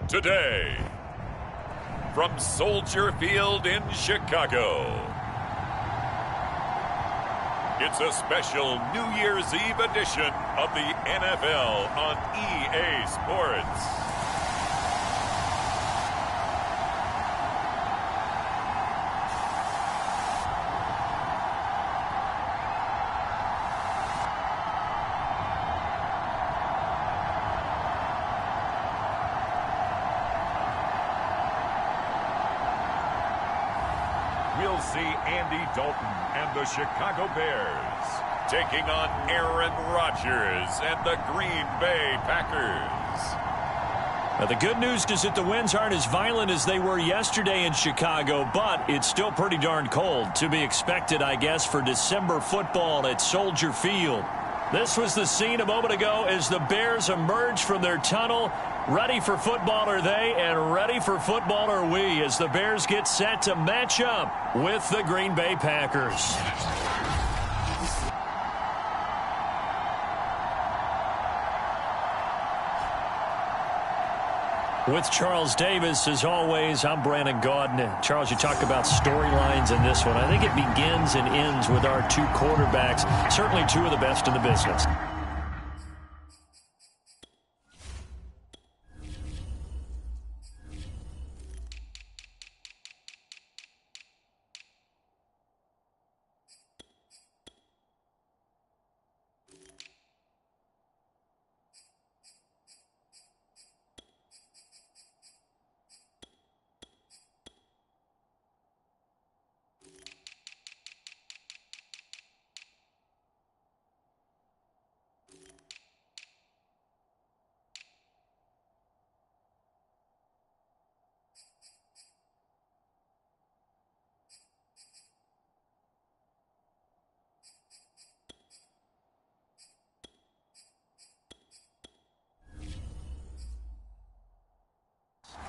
Today, from Soldier Field in Chicago, it's a special New Year's Eve edition of the NFL on EA Sports. We'll see Andy Dalton and the Chicago Bears taking on Aaron Rodgers and the Green Bay Packers. Now, the good news is that the winds aren't as violent as they were yesterday in Chicago, but it's still pretty darn cold. To be expected, I guess, for December football at Soldier Field. This was the scene a moment ago as the Bears emerged from their tunnel. Ready for football are they, and ready for football are we as the Bears get set to match up with the Green Bay Packers. With Charles Davis, as always, I'm Brandon Gaudin. Charles, you talk about storylines in this one. I think it begins and ends with our two quarterbacks, certainly two of the best in the business.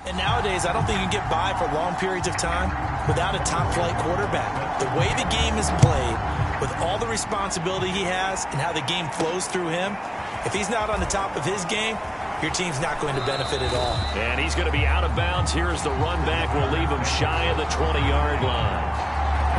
And nowadays, I don't think you can get by for long periods of time without a top-flight quarterback. The way the game is played, with all the responsibility he has and how the game flows through him, if he's not on the top of his game, your team's not going to benefit at all. And he's going to be out of bounds. Here's the run back. Will leave him shy of the 20-yard line.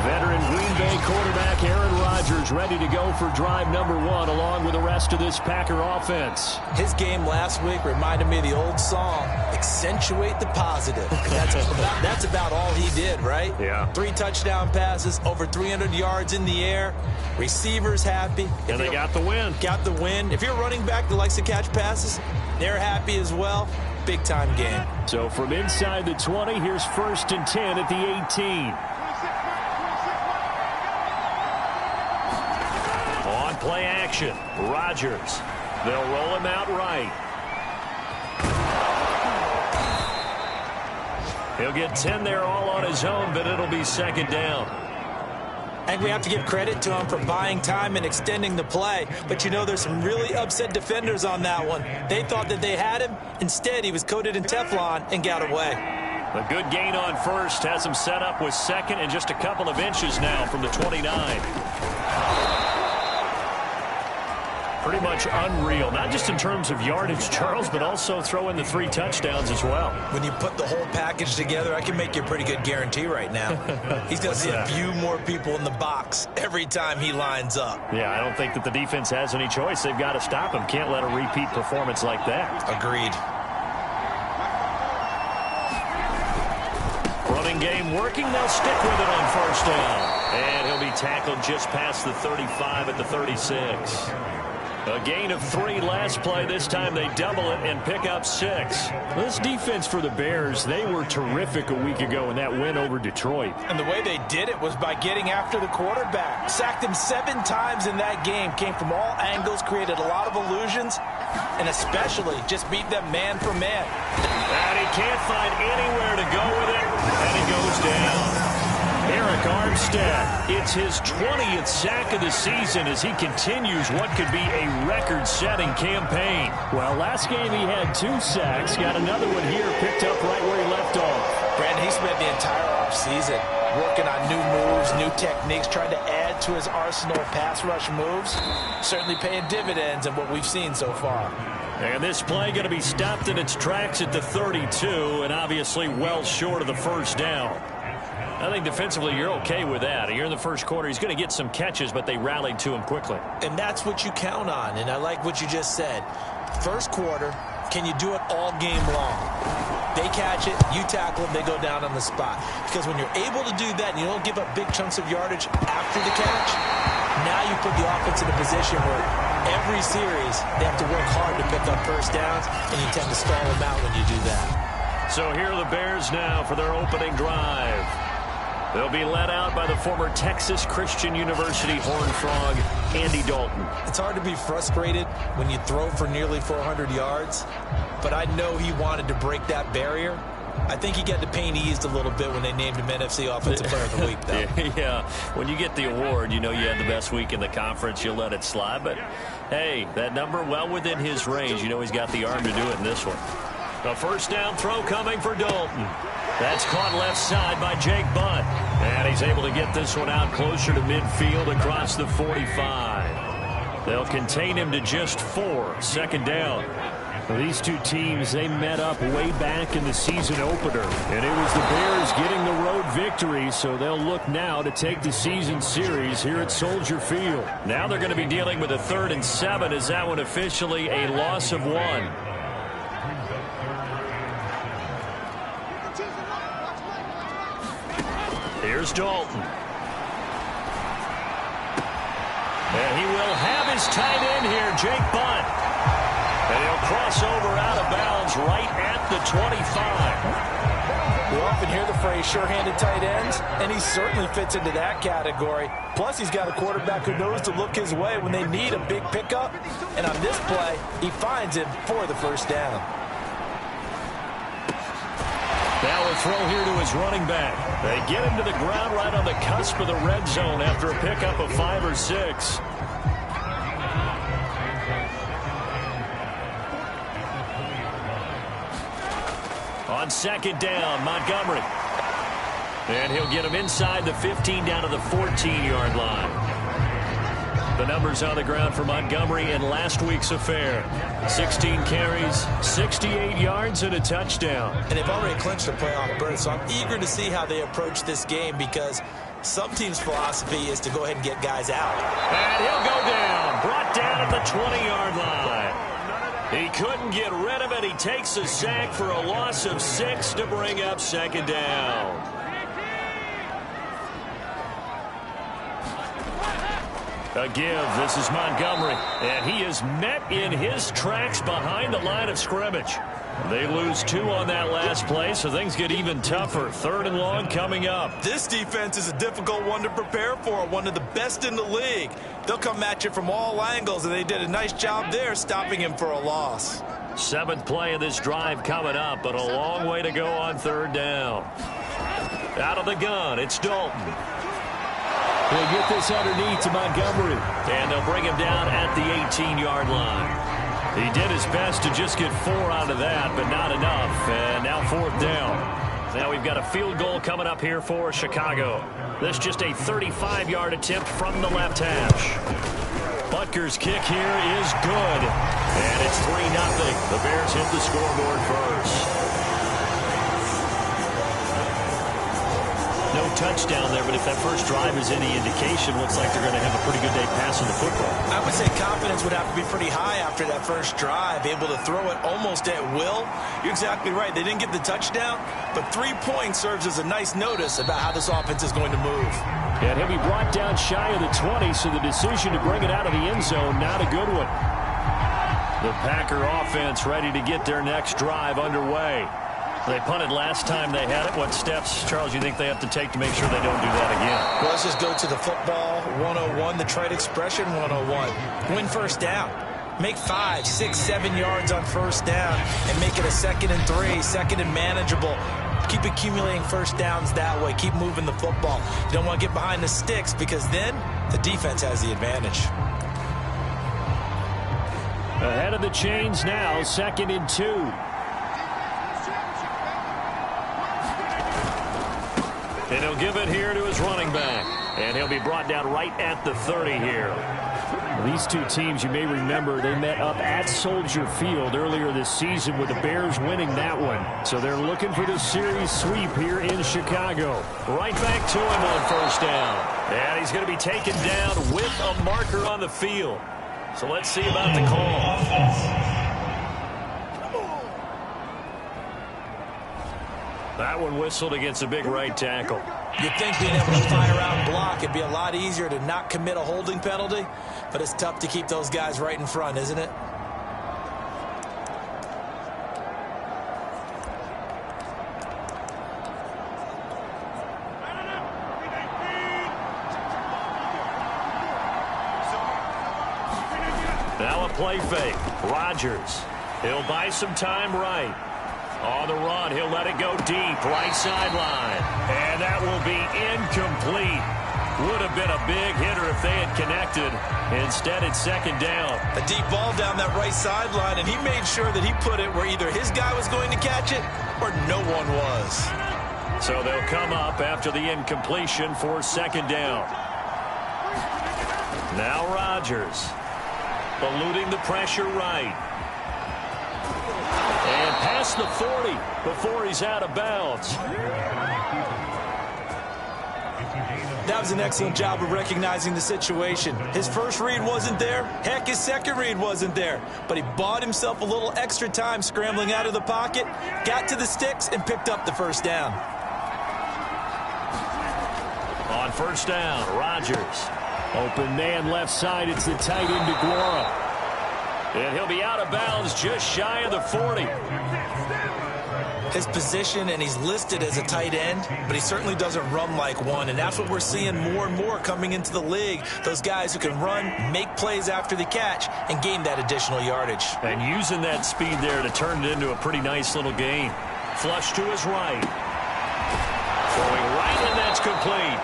Veteran Green Bay quarterback Aaron Rodgers ready to go for drive number one along with the rest of this Packer offense. His game last week reminded me of the old song, accentuate the positive. That's about all he did, right? Yeah. 3 touchdown passes, over 300 yards in the air, receivers happy. And they got the win. Got the win. If you're a running back that likes to catch passes, they're happy as well. Big-time game. So from inside the 20, here's 1st and 10 at the 18. Play action. Rodgers. They'll roll him out right. He'll get 10 there all on his own, but it'll be 2nd down. I think we have to give credit to him for buying time and extending the play. But, you know, there's some really upset defenders on that one. They thought that they had him. Instead, he was coated in Teflon and got away. A good gain on 1st has him set up with 2nd and just a couple of inches now from the 29. Pretty much unreal, not just in terms of yardage, Charles, but also throw in the 3 touchdowns as well. When you put the whole package together, I can make you a pretty good guarantee right now. He's going to see a few more people in the box every time he lines up. Yeah, I don't think that the defense has any choice. They've got to stop him. Can't let a repeat performance like that. Agreed. Running game working. They'll stick with it on 1st down. And he'll be tackled just past the 35 at the 36. A gain of 3 last play. This time they double it and pick up 6. This defense for the Bears, they were terrific a week ago in that win over Detroit. And the way they did it was by getting after the quarterback. Sacked him 7 times in that game. Came from all angles, created a lot of illusions, and especially just beat them man for man. And he can't find anywhere to go with it, and he goes down. Eric Armstead, it's his 20th sack of the season as he continues what could be a record-setting campaign. Well, last game he had 2 sacks, got another one here, picked up right where he left off. Brandon, he spent the entire offseason working on new moves, new techniques, trying to add to his arsenal of pass rush moves. Certainly paying dividends in what we've seen so far. And this play going to be stopped in its tracks at the 32, and obviously well short of the first down. I think defensively you're okay with that. Here in the first quarter, he's going to get some catches, but they rallied to him quickly. And that's what you count on, and I like what you just said. First quarter, can you do it all game long? They catch it, you tackle them, they go down on the spot. Because when you're able to do that and you don't give up big chunks of yardage after the catch, now you put the offense in a position where every series they have to work hard to pick up first downs, and you tend to stall them out when you do that. So here are the Bears now for their opening drive. They'll be led out by the former Texas Christian University Horned Frog, Andy Dalton. It's hard to be frustrated when you throw for nearly 400 yards, but I know he wanted to break that barrier. I think he got the pain eased a little bit when they named him NFC Offensive Player of the Week, though. Yeah, when you get the award, you know you had the best week in the conference, you'll let it slide. But, hey, that number well within his range. You know he's got the arm to do it in this one. A first down throw coming for Dalton. That's caught left side by Jake Butt. And he's able to get this one out closer to midfield across the 45. They'll contain him to just 4. Second down. Well, these two teams, they met up way back in the season opener. And it was the Bears getting the road victory, so they'll look now to take the season series here at Soldier Field. Now they're going to be dealing with a 3rd and 7. Is that one officially a loss of 1? Here's Dalton. And he will have his tight end here, Jake Butt. And he'll cross over out of bounds right at the 25. We often hear the phrase sure-handed tight ends, and he certainly fits into that category. Plus, he's got a quarterback who knows to look his way when they need a big pickup. And on this play, he finds him for the first down. Now a throw here to his running back. They get him to the ground right on the cusp of the red zone after a pickup of 5 or 6. On second down, Montgomery. And he'll get him inside the 15 down to the 14-yard line. The numbers on the ground for Montgomery in last week's affair. 16 carries, 68 yards, and a touchdown. And they've already clinched a playoff berth, so I'm eager to see how they approach this game because some teams' philosophy is to go ahead and get guys out. And he'll go down, brought down at the 20-yard line. He couldn't get rid of it. He takes a sack for a loss of 6 to bring up second down. A give. This is Montgomery. And he is met in his tracks behind the line of scrimmage. They lose 2 on that last play, so things get even tougher. 3rd and long coming up. This defense is a difficult one to prepare for, one of the best in the league. They'll come at you from all angles, and they did a nice job there stopping him for a loss. 7th play of this drive coming up, but a long way to go on 3rd down. Out of the gun, it's Dalton. They'll get this underneath to Montgomery. And they'll bring him down at the 18-yard line. He did his best to just get 4 out of that, but not enough. And now 4th down. Now we've got a field goal coming up here for Chicago. This just a 35-yard attempt from the left hash. Butker's kick here is good. And it's 3-0. The Bears hit the scoreboard first. No touchdown there, but if that first drive is any indication, looks like they're going to have a pretty good day passing the football. I would say confidence would have to be pretty high after that first drive, able to throw it almost at will. You're exactly right. They didn't get the touchdown, but 3 points serves as a nice notice about how this offense is going to move. And he'll be brought down shy of the 20, so the decision to bring it out of the end zone, not a good one. The Packer offense ready to get their next drive underway. They punted last time they had it. What steps, Charles, you think they have to take to make sure they don't do that again? Well, let's just go to the football 101, the trade expression 101. Win first down. Make 5, 6, 7 yards on first down and make it a 2nd and 3, 2nd and manageable. Keep accumulating first downs that way. Keep moving the football. You don't want to get behind the sticks because then the defense has the advantage. Ahead of the chains now, 2nd and 2. And he'll give it here to his running back. And he'll be brought down right at the 30 here. These two teams, you may remember, they met up at Soldier Field earlier this season with the Bears winning that one. So they're looking for the series sweep here in Chicago. Right back to him on first down. And he's going to be taken down with a marker on the field. So let's see about the call. That one whistled against a big right tackle. You'd think being able to fire out and block, it'd be a lot easier to not commit a holding penalty, but it's tough to keep those guys right in front, isn't it? Now a play fake. Rodgers. He'll buy some time right. On the run, he'll let it go deep, right sideline. And that will be incomplete. Would have been a big hitter if they had connected. Instead, it's second down. A deep ball down that right sideline, and he made sure that he put it where either his guy was going to catch it or no one was. So they'll come up after the incompletion for second down. Now Rodgers. Eluding the pressure right. And past the 40 before he's out of bounds. That was an excellent job of recognizing the situation. His first read wasn't there. Heck, his second read wasn't there. But he bought himself a little extra time scrambling out of the pocket, got to the sticks, and picked up the first down. On first down, Rodgers. Open man left side. It's the tight end DeGuara. And he'll be out of bounds just shy of the 40. His position, and he's listed as a tight end, but he certainly doesn't run like one, and that's what we're seeing more and more coming into the league. Those guys who can run, make plays after the catch, and gain that additional yardage. And using that speed there to turn it into a pretty nice little gain. Flush to his right. Throwing right, and that's complete.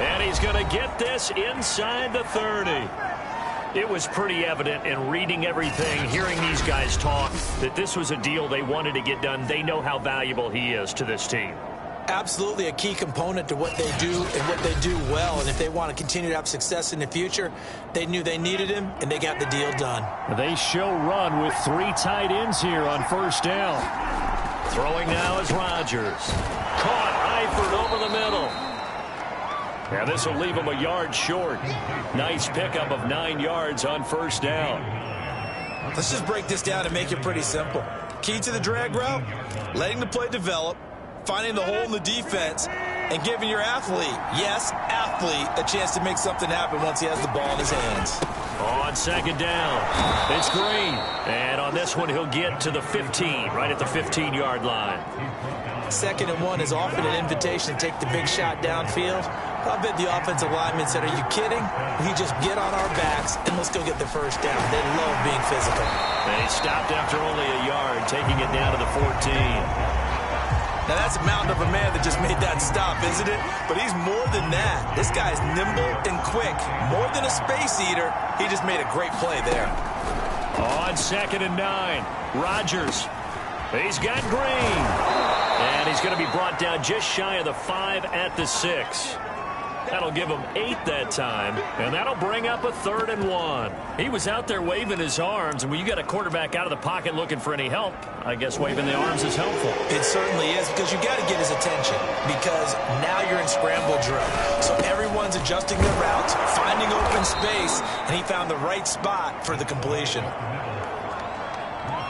And he's going to get this inside the 30. It was pretty evident in reading everything, hearing these guys talk, that this was a deal they wanted to get done. They know how valuable he is to this team. Absolutely a key component to what they do and what they do well. And if they want to continue to have success in the future, they knew they needed him, and they got the deal done. They show run with three tight ends here on first down. Throwing now is Rodgers. Caught Eifert over the middle. And this will leave him a yard short. Nice pickup of 9 yards on first down. Let's just break this down and make it pretty simple. Key to the drag route, letting the play develop, finding the hole in the defense, and giving your athlete, yes, athlete, a chance to make something happen once he has the ball in his hands. On second down, it's Green. And on this one, he'll get to the 15, right at the 15-yard line. 2nd and 1 is often an invitation to take the big shot downfield. I bet the offensive lineman said, are you kidding? We just get on our backs and let's go get the first down. They love being physical. They stopped after only a yard, taking it down to the 14. Now that's a mountain of a man that just made that stop, isn't it? But he's more than that. This guy's nimble and quick. More than a space eater, he just made a great play there. On 2nd and 9, Rodgers. He's got Green. And he's going to be brought down just shy of the 5 at the 6. That'll give him 8 that time, and that'll bring up a 3rd and 1. He was out there waving his arms, and when you got a quarterback out of the pocket looking for any help, I guess waving the arms is helpful. It certainly is, because you got to get his attention, because now you're in scramble drill. So everyone's adjusting their routes, finding open space, and he found the right spot for the completion.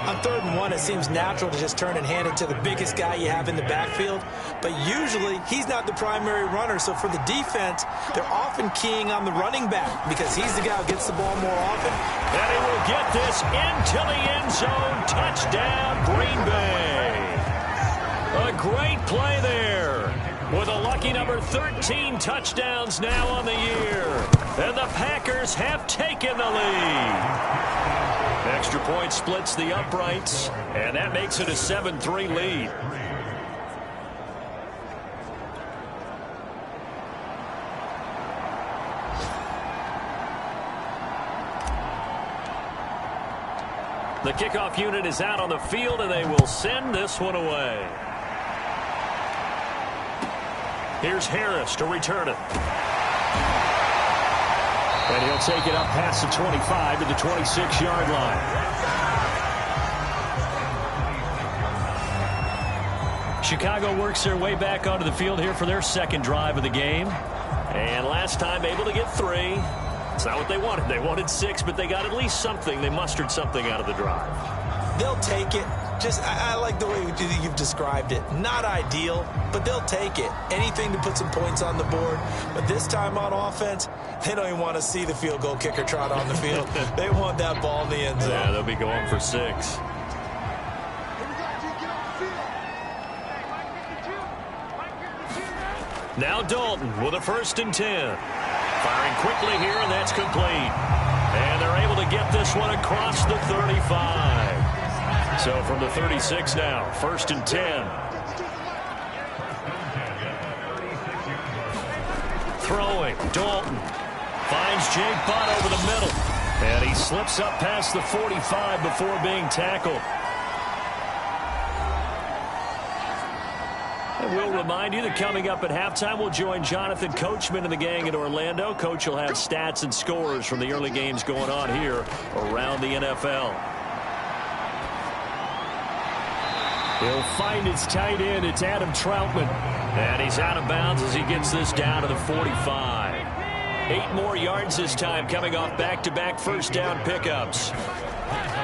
On 3rd and 1, it seems natural to just turn and hand it to the biggest guy you have in the backfield. But usually, he's not the primary runner. So for the defense, they're often keying on the running back because he's the guy who gets the ball more often. And he will get this into the end zone. Touchdown, Green Bay. A great play there. With a lucky number 13 touchdowns now on the year. And the Packers have taken the lead. Extra point splits the uprights, and that makes it a 7-3 lead. The kickoff unit is out on the field, and they will send this one away. Here's Harris to return it. And he'll take it up past the 25 to the 26-yard line. Chicago works their way back onto the field here for their second drive of the game. And last time able to get 3. It's not what they wanted. They wanted 6, but they got at least something. They mustered something out of the drive. They'll take it. I like the way you've described it. Not ideal, but they'll take it. Anything to put some points on the board. But this time on offense, they don't even want to see the field goal kicker trot on the field. They want that ball in the end zone. Yeah, they'll be going for 6. Now Dalton with a 1st and 10. Firing quickly here, and that's complete. And they're able to get this one across the 35. So from the 36 now, 1st and 10. Throwing, Dalton finds Jake Butt over the middle. And he slips up past the 45 before being tackled. And we'll remind you that coming up at halftime, we'll join Jonathan Coachman and the gang in Orlando. Coach will have stats and scores from the early games going on here around the NFL. He'll find his tight end. It's Adam Troutman. And he's out of bounds as he gets this down to the 45. 8 more yards this time coming off back-to-back first down pickups.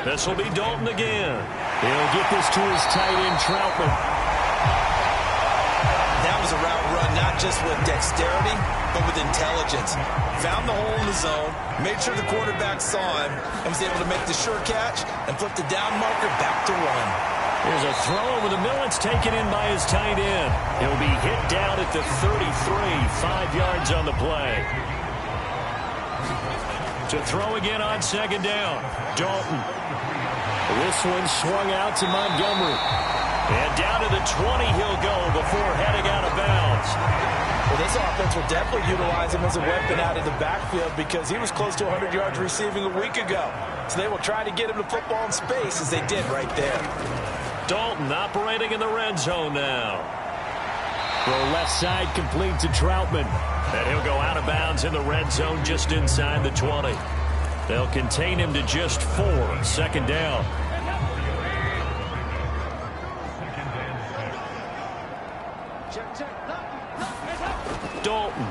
This will be Dalton again. He'll get this to his tight end, Troutman. That was a route run, not just with dexterity, but with intelligence. Found the hole in the zone, made sure the quarterback saw him, and was able to make the sure catch and flip the down marker back to run. Here's a throw over the middle. It's taken in by his tight end. He'll be hit down at the 33, 5 yards on the play. To throw again on 2nd down, Dalton. This one swung out to Montgomery. And down to the 20 he'll go before heading out of bounds. Well, this offense will definitely utilize him as a weapon out of the backfield because he was close to 100 yards receiving a week ago. So they will try to get him to football in space as they did right there. Dalton operating in the red zone now. Throw left side complete to Troutman. And he'll go out of bounds in the red zone just inside the 20. They'll contain him to just 4. 2nd down. Dalton.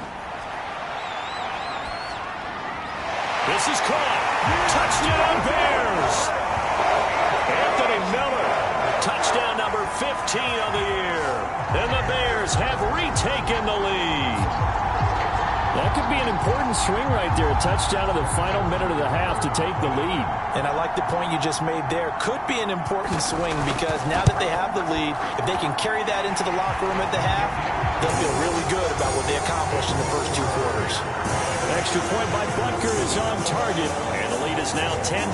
This is caught. Touchdown Bears. Anthony Miller. Touchdown number 15 of the year. And the Bears have retaken the lead. That could be an important swing right there. A touchdown in the final minute of the half to take the lead. And I like the point you just made there. Could be an important swing because now that they have the lead, if they can carry that into the locker room at the half, they'll feel really good about what they accomplished in the first 2 quarters. Extra point by Butker is on target. And the lead is now 10-7.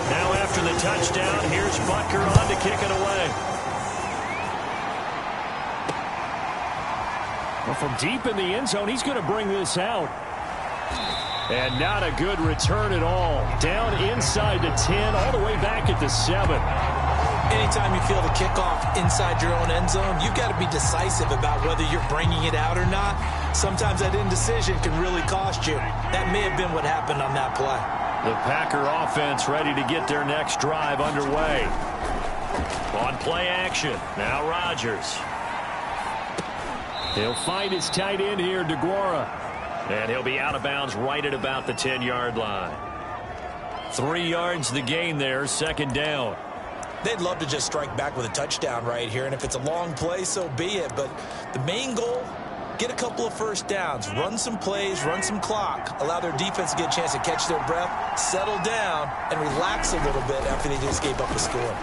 Now after the touchdown, here's Butker on to kick it away. Well, from deep in the end zone, he's going to bring this out. And not a good return at all. Down inside the 10, all the way back at the 7. Anytime you feel the kickoff inside your own end zone, you've got to be decisive about whether you're bringing it out or not. Sometimes that indecision can really cost you. That may have been what happened on that play. The Packer offense ready to get their next drive underway. On play action, now Rodgers. He'll find his tight end here, DeGuara. And he'll be out of bounds right at about the 10-yard line. 3 yards the gain there, 2nd down. They'd love to just strike back with a touchdown right here, and if it's a long play, so be it. But the main goal, get a couple of first downs, run some plays, run some clock, allow their defense to get a chance to catch their breath, settle down, and relax a little bit after they just gave up a score.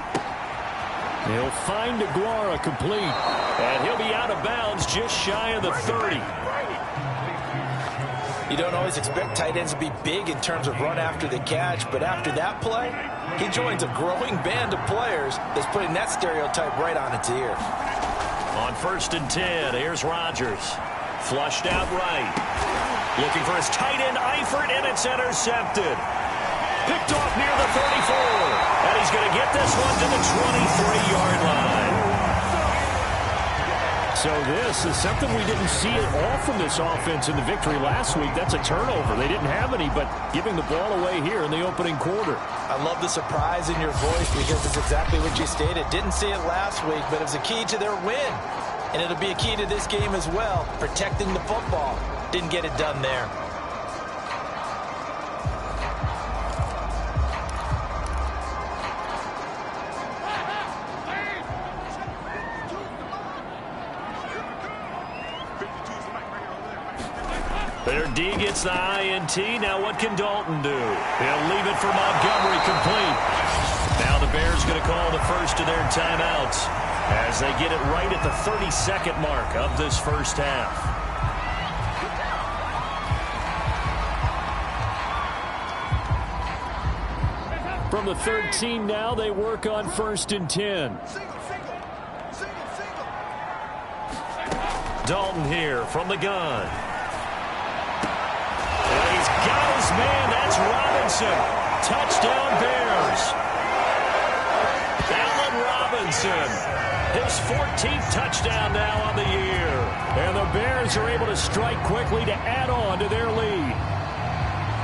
He'll find DeGuara complete. And he'll be out of bounds just shy of the 30. You don't always expect tight ends to be big in terms of run after the catch, but after that play, he joins a growing band of players that's putting that stereotype right on its ear. On 1st and 10, here's Rodgers. Flushed out right. Looking for his tight end, Eifert, and it's intercepted. Picked off near the 34. And he's going to get this one to the 23-yard line. So this is something we didn't see at all from this offense in the victory last week. That's a turnover. They didn't have any, but giving the ball away here in the opening quarter. I love the surprise in your voice because it's exactly what you stated. Didn't see it last week, but it was a key to their win. And it'll be a key to this game as well, protecting the football. Didn't get it done there. Their D gets the INT. Now what can Dalton do? He'll leave it for Montgomery complete. Now the Bears going to call the first of their timeouts as they get it right at the 30-second mark of this first half. From the 13 now, they work on 1st and 10. Dalton here from the gun. He's got his man. That's Robinson. Touchdown, Bears. Allen Robinson. His 14th touchdown now on the year. And the Bears are able to strike quickly to add on to their lead.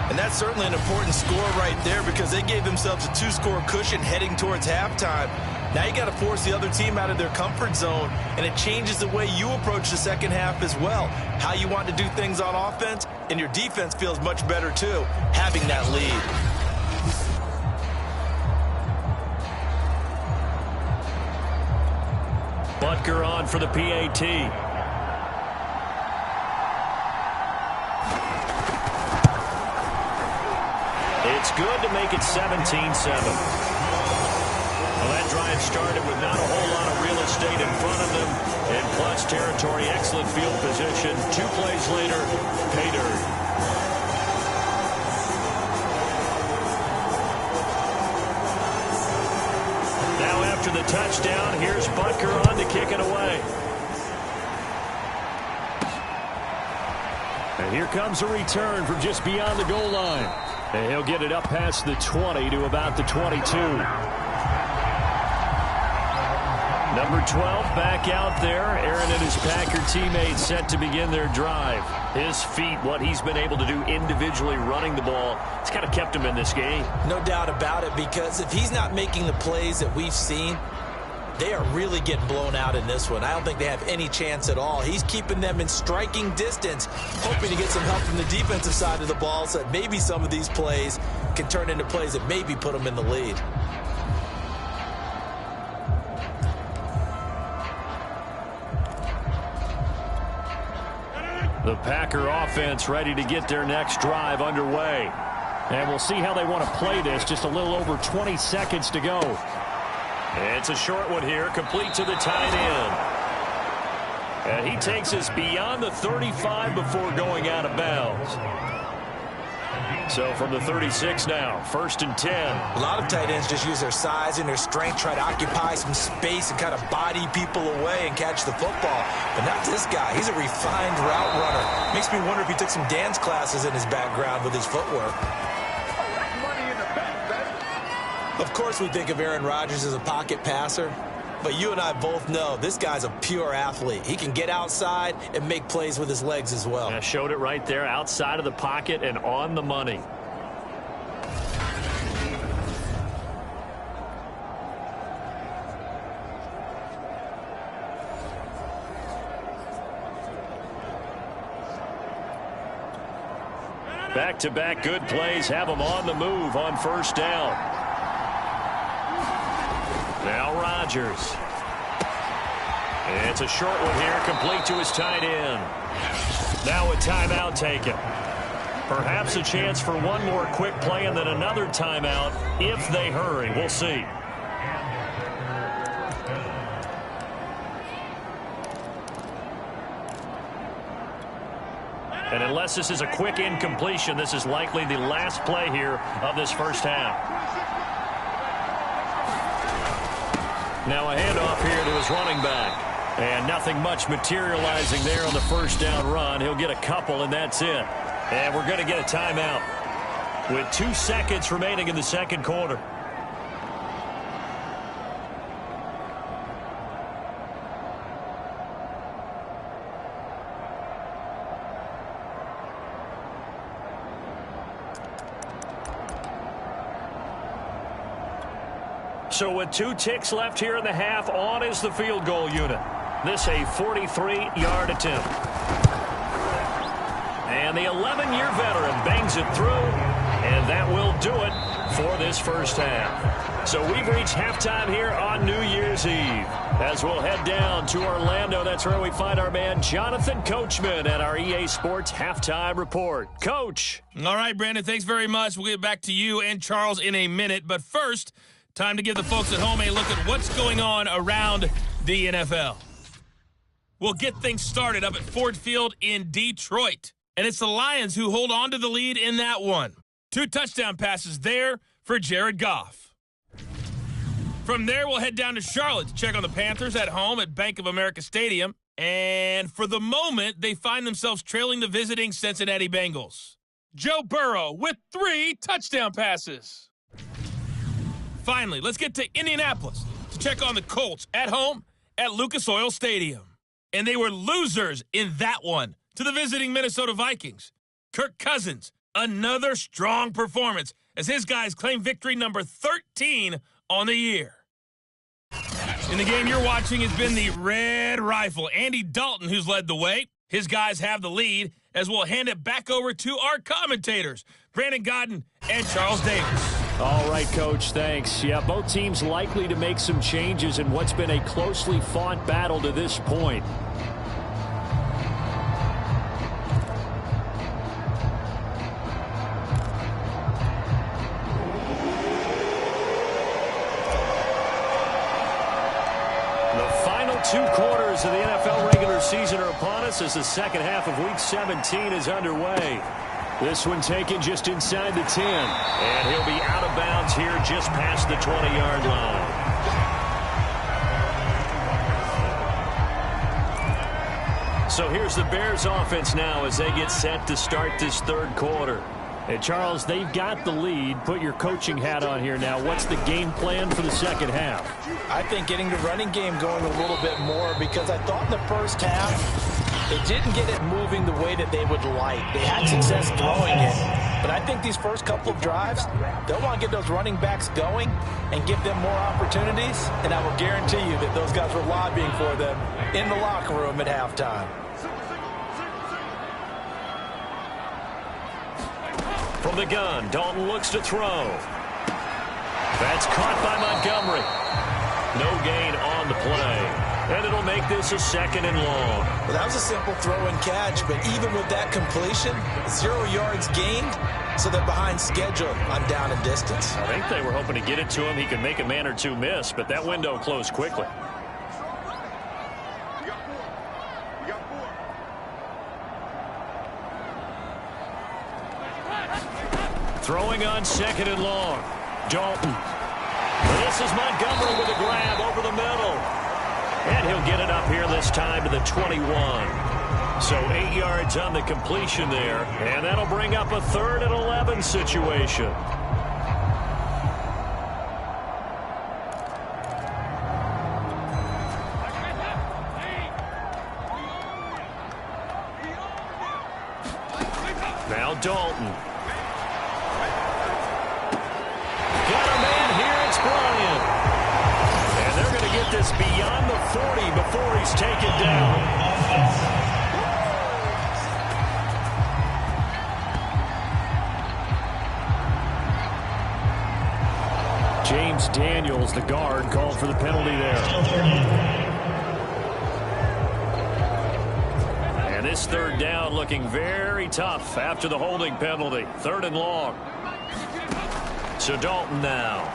And that's certainly an important score right there because they gave themselves a 2-score cushion heading towards halftime. Now you got to force the other team out of their comfort zone, and it changes the way you approach the second half as well. How you want to do things on offense, and your defense feels much better too, having that lead. Butker on for the PAT. It's good to make it 17-7. Well, that drive started with not a whole lot of real estate in front of them. In plus territory, excellent field position. 2 plays later, pay dirt. Now after the touchdown, here's Butker on to kick it away. And here comes a return from just beyond the goal line. And he'll get it up past the 20 to about the 22. Number 12 back out there. Aaron and his Packer teammates set to begin their drive. His feet, what he's been able to do individually running the ball, it's kind of kept him in this game. No doubt about it, because if he's not making the plays that we've seen, they are really getting blown out in this one. I don't think they have any chance at all. He's keeping them in striking distance, hoping to get some help from the defensive side of the ball so that maybe some of these plays can turn into plays that maybe put them in the lead. The Packer offense ready to get their next drive underway. And we'll see how they want to play this. Just a little over 20 seconds to go. It's a short one here, complete to the tight end. And he takes us beyond the 35 before going out of bounds. So from the 36 now, 1st and 10. A lot of tight ends just use their size and their strength, try to occupy some space and kind of body people away and catch the football. But not this guy. He's a refined route runner. Makes me wonder if he took some dance classes in his background with his footwork. Of course we think of Aaron Rodgers as a pocket passer, but you and I both know this guy's a pure athlete. He can get outside and make plays with his legs as well. I showed it right there, outside of the pocket and on the money. Back-to-back good plays have him on the move on 1st down. Now Rodgers. It's a short one here, complete to his tight end. Now a timeout taken. Perhaps a chance for one more quick play and then another timeout if they hurry. We'll see. And unless this is a quick incompletion, this is likely the last play here of this first half. Now a handoff here to his running back. And nothing much materializing there on the 1st down run. He'll get a couple, and that's it. And we're going to get a timeout with 2 seconds remaining in the second quarter. So with 2 ticks left here in the half, on is the field goal unit. This a 43-yard attempt. And the 11-year veteran bangs it through, and that will do it for this first half. So we've reached halftime here on New Year's Eve. As we'll head down to Orlando, that's where we find our man Jonathan Coachman at our EA Sports Halftime Report. Coach. All right, Brandon, thanks very much. We'll get back to you and Charles in a minute. But first, time to give the folks at home a look at what's going on around the NFL. We'll get things started up at Ford Field in Detroit. And it's the Lions who hold on to the lead in that one. 2 touchdown passes there for Jared Goff. From there, we'll head down to Charlotte to check on the Panthers at home at Bank of America Stadium. And for the moment, they find themselves trailing the visiting Cincinnati Bengals. Joe Burrow with 3 touchdown passes. Finally, let's get to Indianapolis to check on the Colts at home at Lucas Oil Stadium. And they were losers in that one to the visiting Minnesota Vikings. Kirk Cousins, another strong performance as his guys claim victory number 13 on the year. In the game you're watching has been the Red Rifle, Andy Dalton, who's led the way. His guys have the lead as we'll hand it back over to our commentators, Brandon Godden and Charles Davis. All right, Coach, thanks. Yeah, both teams likely to make some changes in what's been a closely fought battle to this point. The final 2 quarters of the NFL regular season are upon us as the second half of Week 17 is underway. This one taken just inside the 10. And he'll be out of bounds here just past the 20-yard line. So here's the Bears offense now as they get set to start this 3rd quarter. And Charles, they've got the lead. Put your coaching hat on here now. What's the game plan for the second half? I think getting the running game going a little bit more because I thought in the first half they didn't get it moving the way that they would like. They had success throwing it. But I think these first couple of drives, they'll want to get those running backs going and give them more opportunities. And I will guarantee you that those guys were lobbying for them in the locker room at halftime. From the gun, Dalton looks to throw. That's caught by Montgomery. No gain on the play. And it'll make this a 2nd and long. Well, that was a simple throw and catch, but even with that completion, 0 yards gained, so they're behind schedule on down and distance. I think they were hoping to get it to him. He could make a man or 2 miss, but that window closed quickly. Throwing on 2nd and long. Dalton. This is Montgomery with a grab over the middle. And he'll get it up here this time to the 21. So 8 yards on the completion there. And that'll bring up a 3rd and 11 situation. Now Dalton. Got a man here, it's Bryant. And they're going to get this beyond the 40 before he's taken down. James Daniels, the guard, called for the penalty there. And this 3rd down looking very tough after the holding penalty. 3rd and long. So Dalton now.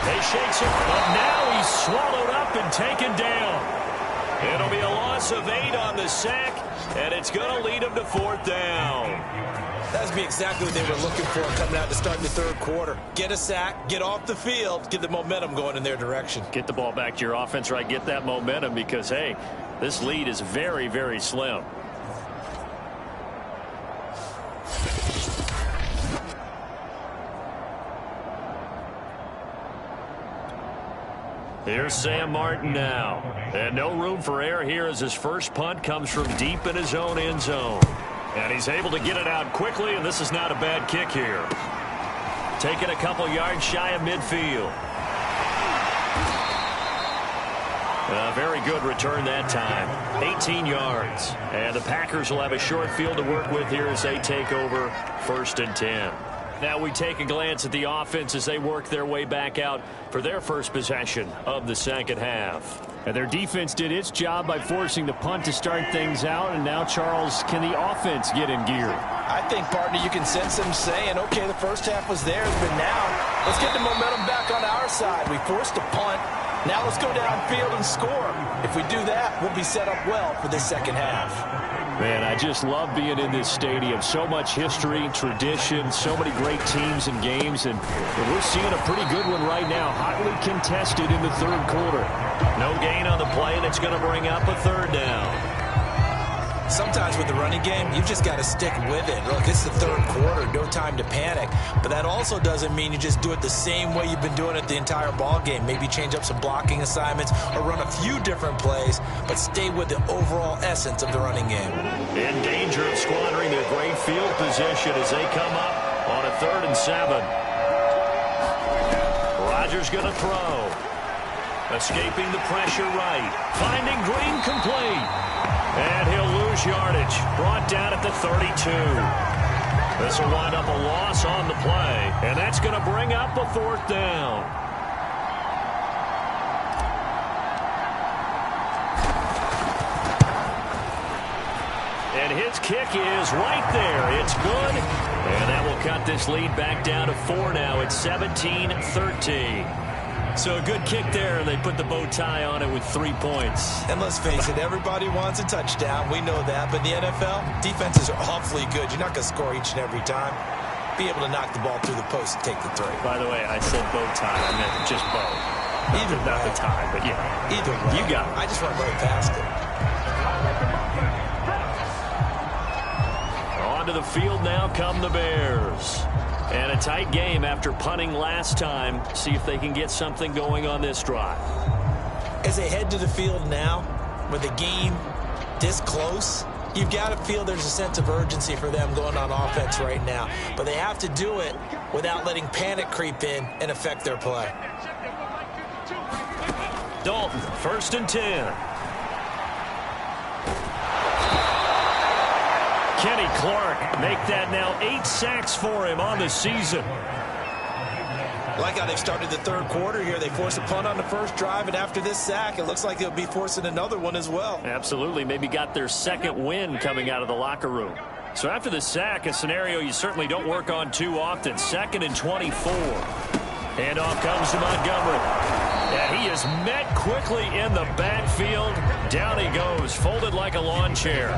They shakes him, but now he's swallowed up and taken down. It'll be a loss of 8 on the sack, and it's going to lead him to 4th down. That's exactly what they were looking for coming out to start the 3rd quarter. Get a sack, get off the field, get the momentum going in their direction. Get the ball back to your offense, right? Get that momentum because, hey, this lead is very, very slim. Here's Sam Martin now. And no room for error here as his first punt comes from deep in his own end zone. And he's able to get it out quickly, and this is not a bad kick here. taking a couple yards shy of midfield. A very good return that time. 18 yards. And the Packers will have a short field to work with here as they take over 1st and 10. Now we take a glance at the offense as they work their way back out for their first possession of the second half. And their defense did its job by forcing the punt to start things out. And now, Charles, can the offense get in gear? I think, partner, you can sense them saying, okay, the first half was theirs, but now let's get the momentum back on our side. We forced a punt. Now let's go downfield and score. If we do that, we'll be set up well for this second half. Man, I just love being in this stadium. So much history, tradition, so many great teams and games, and we're seeing a pretty good one right now. Hotly contested in the third quarter. No gain on the play, and it's going to bring up a 3rd down. Sometimes with the running game, you've just got to stick with it. Look, it's the third quarter, no time to panic. But that also doesn't mean you just do it the same way you've been doing it the entire ball game. Maybe change up some blocking assignments or run a few different plays, but stay with the overall essence of the running game. In danger of squandering their great field position as they come up on a 3rd and 7. Rodgers going to throw. Escaping the pressure right. Finding Green complete. And he'll lose yardage. Brought down at the 32. This will wind up a loss on the play. And that's going to bring up a 4th down. And his kick is right there. It's good. And that will cut this lead back down to 4 now. It's 17-13. So a good kick there, and they put the bow tie on it with 3 points. And let's face it, everybody wants a touchdown. We know that. But in the NFL, defenses are awfully good. You're not going to score each and every time. Be able to knock the ball through the post and take the 3. By the way, I said bow tie. I meant just bow. Either not way. the tie, but yeah. Either way. You got it. I just went right past it. Onto the field now come the Bears. And a tight game after punting last time. See if they can get something going on this drive. As they head to the field now, with the game this close, you've got to feel there's a sense of urgency for them going on offense right now. But they have to do it without letting panic creep in and affect their play. Dalton, 1st and 10. Kenny Clark make that now 8 sacks for him on the season. Like how they've started the third quarter here. They forced a punt on the first drive, and after this sack, it looks like they'll be forcing another one as well. Absolutely. Maybe got their 2nd win coming out of the locker room. So after the sack, a scenario you certainly don't work on too often. 2nd and 24. Handoff comes to Montgomery. And he is met quickly in the backfield. Down he goes, folded like a lawn chair.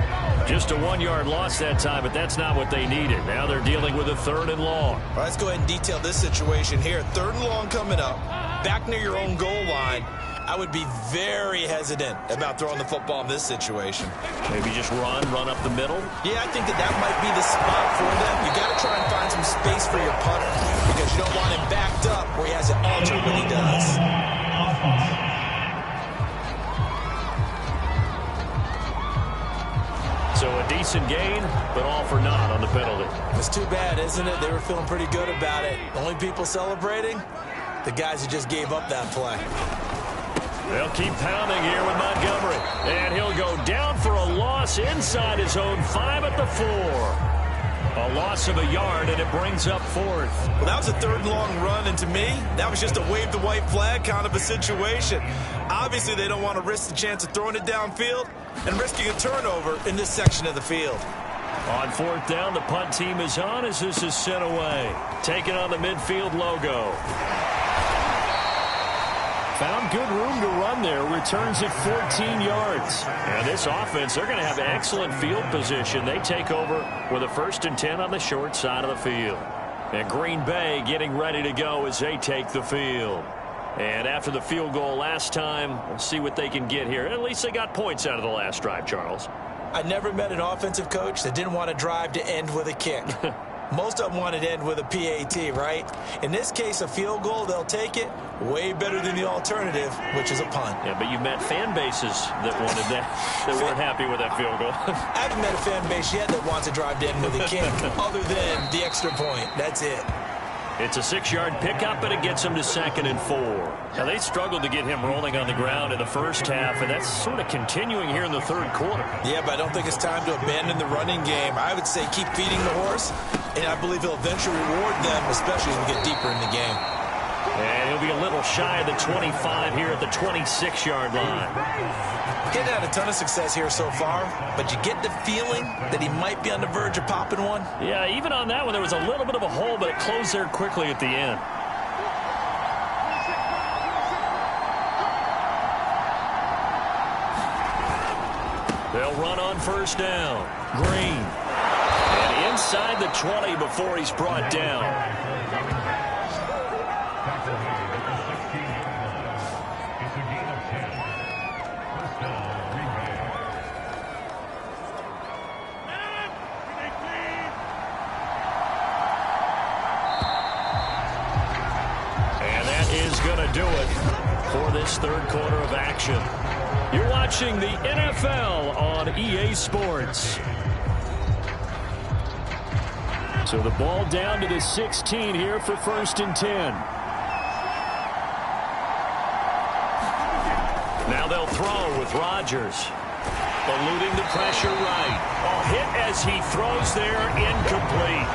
Just a 1-yard loss that time, but that's not what they needed. Now they're dealing with a 3rd and long. All right, let's go ahead and detail this situation here. 3rd and long coming up. Back near your own goal line. I would be very hesitant about throwing the football in this situation. Maybe just run up the middle? Yeah, I think that might be the spot for them. You got to try and find some space for your punter because you don't want him backed up where he has it altered when he does. So a decent gain, but all for naught on the penalty. It's too bad, isn't it? They were feeling pretty good about it. Only people celebrating? The guys who just gave up that play. They'll keep pounding here with Montgomery. And he'll go down for a loss inside his own 5 at the 4. A loss of a yard, and it brings up 4th. Well, that was a 3rd and long run, and to me, that was just a wave the white flag kind of a situation. Obviously, they don't want to risk the chance of throwing it downfield and risking a turnover in this section of the field. On 4th down, the punt team is on as this is sent away. Taking on the midfield logo. Found good room to run there. Returns at 14 yards. And this offense, they're going to have excellent field position. They take over with a 1st and 10 on the short side of the field. And Green Bay getting ready to go as they take the field. And after the field goal last time, we'll see what they can get here. At least they got points out of the last drive, Charles. I never met an offensive coach that didn't want to drive to end with a kick. Most of them wanted to end with a PAT, right? In this case, a field goal, they'll take it. Way better than the alternative, which is a punt. Yeah, but you met fan bases that wanted that, that weren't happy with that field goal. I haven't met a fan base yet that wants to drive to end with a kick, other than the extra point. That's it. It's a 6-yard pickup, and it gets him to 2nd and 4. Now, they struggled to get him rolling on the ground in the first half, and that's sort of continuing here in the third quarter. Yeah, but I don't think it's time to abandon the running game. I would say keep feeding the horse, and I believe he'll eventually reward them, especially as we get deeper in the game. And he'll be a little shy of the 25 here at the 26-yard line. He's had a ton of success here so far, but you get the feeling that he might be on the verge of popping one. Yeah, even on that one, there was a little bit of a hole, but it closed there quickly at the end. They'll run on first down. Green. And inside the 20 before he's brought down. Do it for this third quarter of action. You're watching the NFL on EA Sports. So the ball down to the 16 here for 1st and 10. Now they'll throw with Rodgers. Eluding the pressure right. A hit as he throws there, incomplete.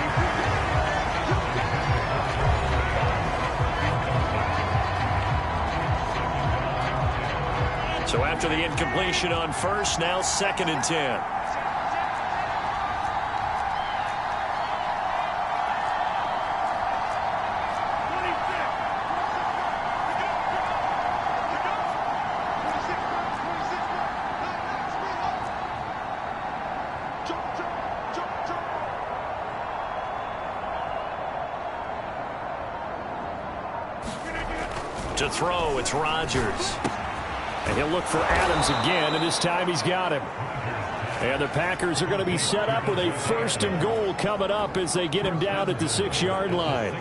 So after the incompletion on first, now 2nd and 10. To throw, it's Rodgers. And he'll look for Adams again, and this time he's got him. And the Packers are going to be set up with a 1st and goal coming up as they get him down at the 6-yard line.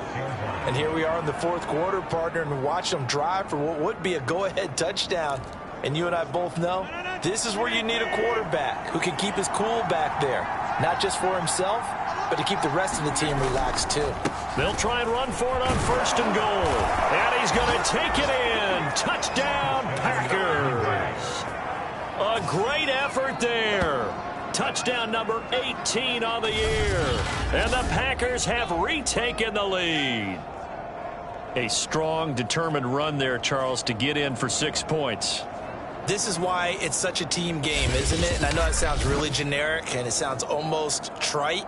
And here we are in the 4th quarter, partner, and watch them drive for what would be a go-ahead touchdown. And you and I both know this is where you need a quarterback who can keep his cool back there, not just for himself, but to keep the rest of the team relaxed too. They'll try and run for it on 1st and goal. And he's going to take it in. Touchdown, Packers. A great effort there. Touchdown number 18 on the year. And the Packers have retaken the lead. A strong, determined run there, Charles, to get in for 6 points. This is why it's such a team game, isn't it? And I know it sounds really generic and it sounds almost trite,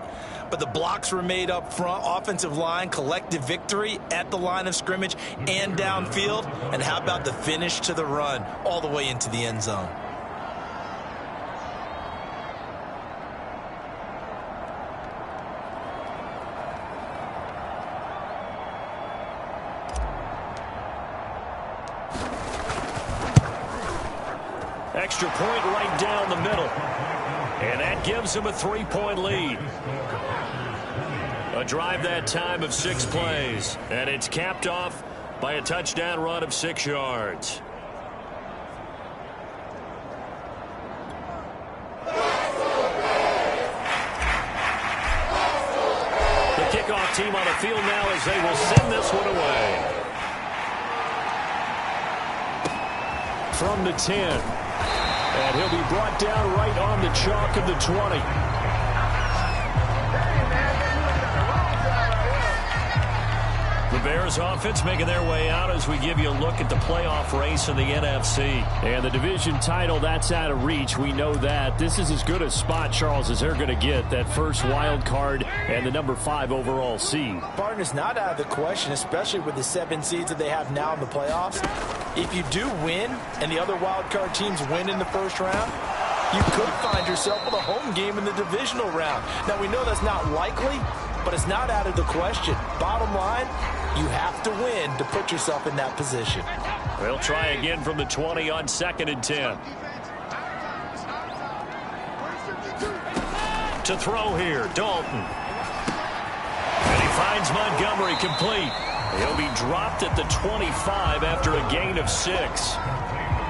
but the blocks were made up front, offensive line, collective victory at the line of scrimmage and downfield. And how about the finish to the run all the way into the end zone? Extra point right down the middle. And that gives him a 3-point lead. A drive that time of 6 plays. And it's capped off by a touchdown run of 6 yards. The kickoff team on the field now as they will send this one away. From the 10. And he'll be brought down right on the chalk of the 20. The Bears offense making their way out as we give you a look at the playoff race in the NFC. And the division title, that's out of reach. We know that. This is as good a spot, Charles, as they're going to get. That first wild card and the number 5 overall seed. Partner's not out of the question, especially with the 7 seeds that they have now in the playoffs. If you do win and the other wild card teams win in the first round, you could find yourself with a home game in the divisional round. Now, we know that's not likely, but it's not out of the question. Bottom line, you have to win to put yourself in that position. They'll try again from the 20 on 2nd and 10. To throw here, Dalton. And he finds Montgomery complete. He'll be dropped at the 25 after a gain of 6.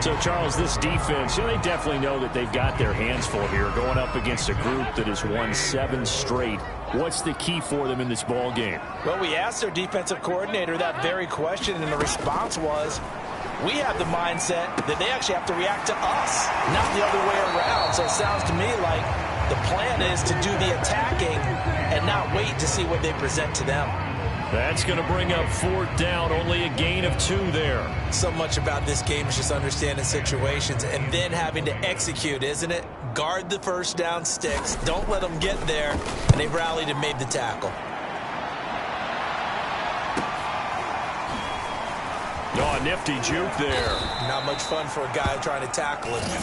So, Charles, this defense, they definitely know that they've got their hands full here, going up against a group that has won 7 straight. What's the key for them in this ball game? Well, we asked their defensive coordinator that very question, and the response was, we have the mindset that they actually have to react to us, not the other way around. So it sounds to me like the plan is to do the attacking and not wait to see what they present to them. That's going to bring up 4th down, only a gain of 2 there. So much about this game is just understanding situations and then having to execute, isn't it? Guard the first down sticks. Don't let them get there. And they rallied and made the tackle. Oh, a nifty juke there. Not much fun for a guy trying to tackle him.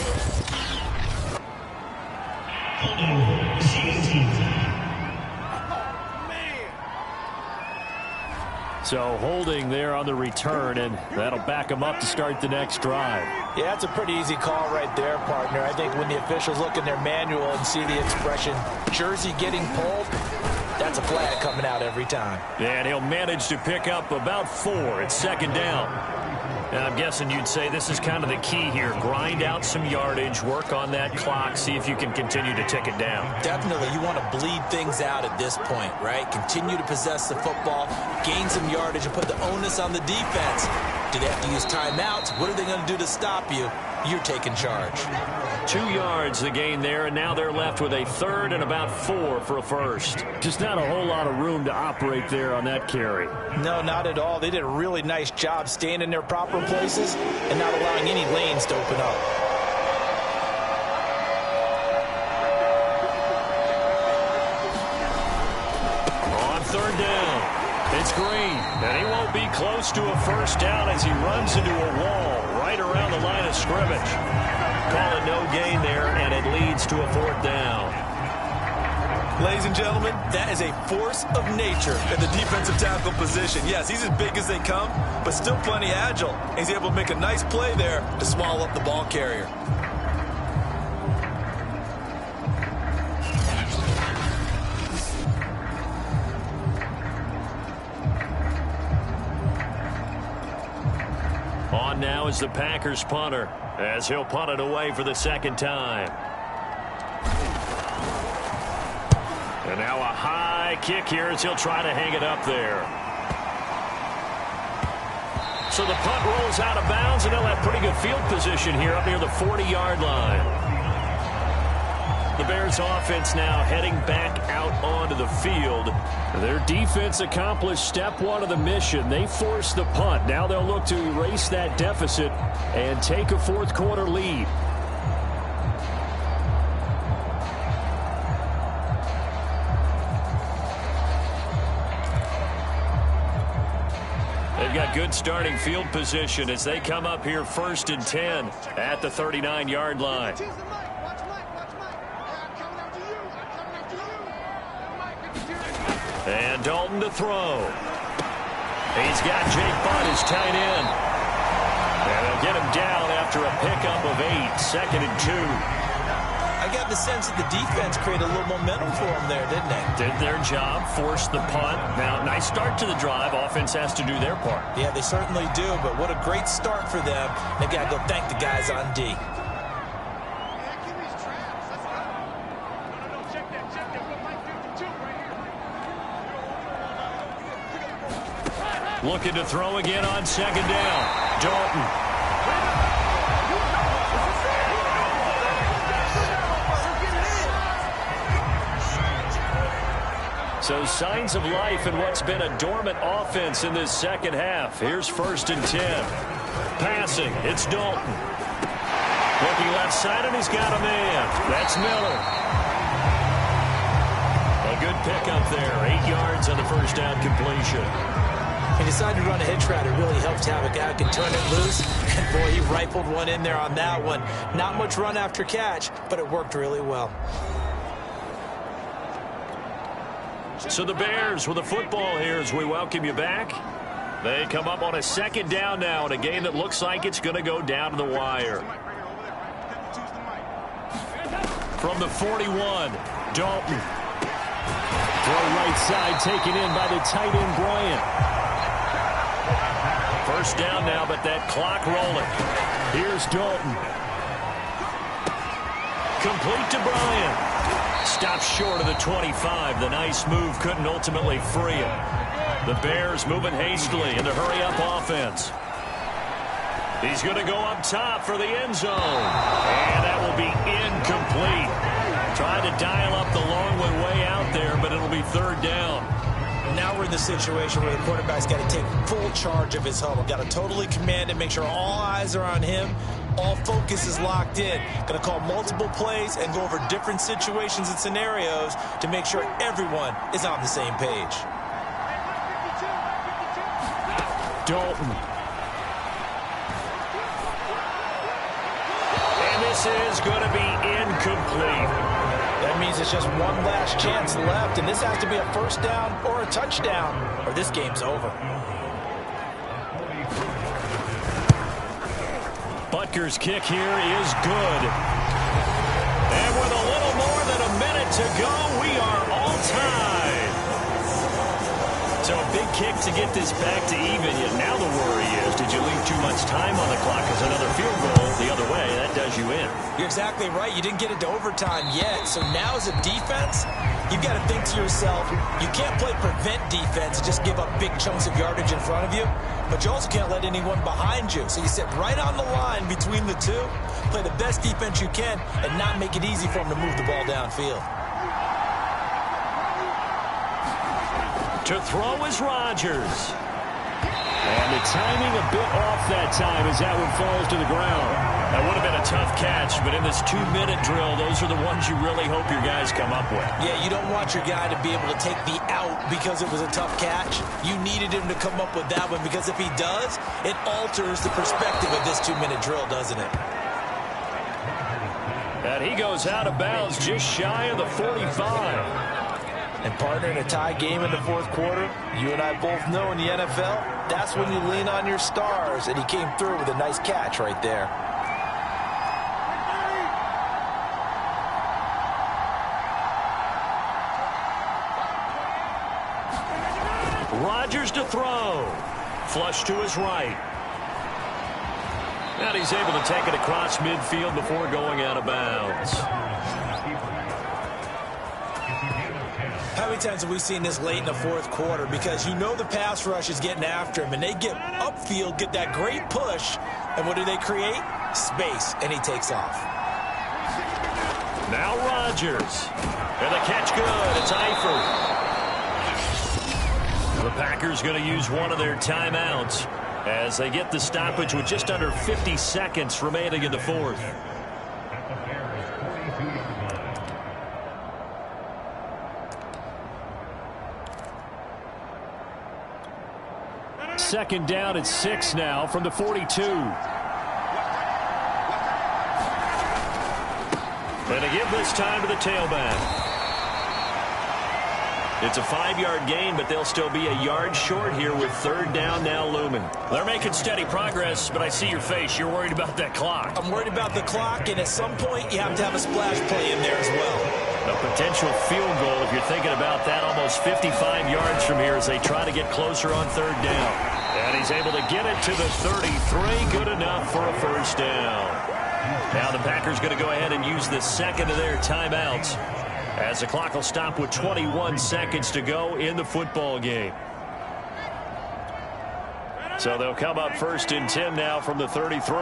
So holding there on the return, and that'll back them up to start the next drive. Yeah, that's a pretty easy call right there, partner. I think when the officials look in their manual and see the expression, jersey getting pulled, that's a flag coming out every time. And he'll manage to pick up about 4 at 2nd down. And I'm guessing you'd say this is kind of the key here. Grind out some yardage, work on that clock, see if you can continue to tick it down. Definitely. You want to bleed things out at this point, right? Continue to possess the football, gain some yardage, and put the onus on the defense. Do they have to use timeouts? What are they going to do to stop you? You're taking charge. 2 yards the gain there, and now they're left with a 3rd and about 4 for a first. Just not a whole lot of room to operate there on that carry. No, not at all. They did a really nice job staying in their proper places and not allowing any lanes to open up. On 3rd down, it's Green, and he won't be close to a first down as he runs into a wall right around the line of scrimmage. Call it no gain there, and it leads to a 4th down. Ladies and gentlemen, that is a force of nature in the defensive tackle position. Yes, he's as big as they come, but still plenty agile. He's able to make a nice play there to swallow up the ball carrier. On now is the Packers punter, as he'll punt it away for the 2nd time. And now a high kick here as he'll try to hang it up there. So the punt rolls out of bounds, and they'll have pretty good field position here up near the 40-yard line. The Bears offense now heading back out onto the field. Their defense accomplished step 1 of the mission. They forced the punt. Now they'll look to erase that deficit and take a 4th quarter lead. They've got good starting field position as they come up here 1st and 10 at the 39-yard line. And Dalton to throw. He's got Jake Butt as tight end. And they'll get him down after a pickup of 8, 2nd and 2. I got the sense that the defense created a little momentum for them there, didn't they? Did their job, forced the punt. Now, nice start to the drive. Offense has to do their part. Yeah, they certainly do, but what a great start for them. They've got to go thank the guys on D. Looking to throw again on 2nd down. Dalton. So signs of life in what's been a dormant offense in this 2nd half. Here's 1st and 10. Passing, it's Dalton. Looking left side, and he's got a man. That's Miller. A good pickup there. 8 yards on the first down completion. He decided to run a hitch route. It really helped to have a guy who can turn it loose. And boy, he rifled one in there on that one. Not much run after catch, but it worked really well. So the Bears with the football here as we welcome you back. They come up on a 2nd down now in a game that looks like it's going to go down to the wire. From the 41, Dalton. Throw right side taken in by the tight end Bryant. First down now, but that clock rolling. Here's Dalton. Complete to Bryant. Stops short of the 25. The nice move couldn't ultimately free him. The Bears moving hastily in the hurry-up offense. He's going to go up top for the end zone. And that will be incomplete. Trying to dial up the long way out there, but it'll be third down. Now we're in the situation where the quarterback's got to take full charge of his huddle. Got to totally command it, make sure all eyes are on him. All focus is locked in. Going to call multiple plays and go over different situations and scenarios to make sure everyone is on the same page. Dalton. And this is going to be incomplete. That means it's just one last chance left, and this has to be a first down or a touchdown, or this game's over. Butker's kick here is good. And with a little more than a minute to go, we are all tied. So a big kick to get this back to even. Yet now the worry is, did you leave too much time on the clock? Because another field goal the other way, that does you in. You're exactly right. You didn't get it to overtime yet. So now as a defense, you've got to think to yourself, you can't play prevent defense and just give up big chunks of yardage in front of you. But you also can't let anyone behind you. So you sit right on the line between the two, play the best defense you can, and not make it easy for them to move the ball downfield. To throw is Rodgers. And the timing a bit off that time as that one falls to the ground. That would have been a tough catch, but in this 2-minute drill, those are the ones you really hope your guys come up with. Yeah, you don't want your guy to be able to take the out because it was a tough catch. You needed him to come up with that one because if he does, it alters the perspective of this 2-minute drill, doesn't it? And he goes out of bounds just shy of the 45. And partner, in a tie game in the fourth quarter, you and I both know in the NFL, that's when you lean on your stars, and he came through with a nice catch right there. Rodgers to throw. Flush to his right. And he's able to take it across midfield before going out of bounds. How many times have we seen this late in the fourth quarter? Because you know the pass rush is getting after him, and they get upfield, get that great push, and what do they create? Space, and he takes off. Now Rodgers. And the catch good. It's Eifert. The Packers going to use one of their timeouts as they get the stoppage with just under 50 seconds remaining in the fourth. Second down at 6 now from the 42. And to give this time to the tailback. It's a 5-yard gain, but they'll still be a yard short here with third down now looming. They're making steady progress, but I see your face. You're worried about that clock. I'm worried about the clock, and at some point you have to have a splash play in there as well. A potential field goal, if you're thinking about that, almost 55 yards from here as they try to get closer on third down. And he's able to get it to the 33. Good enough for a first down. Now the Packers going to go ahead and use the second of their timeouts, as the clock will stop with 21 seconds to go in the football game. So they'll come up first and 10 now from the 33.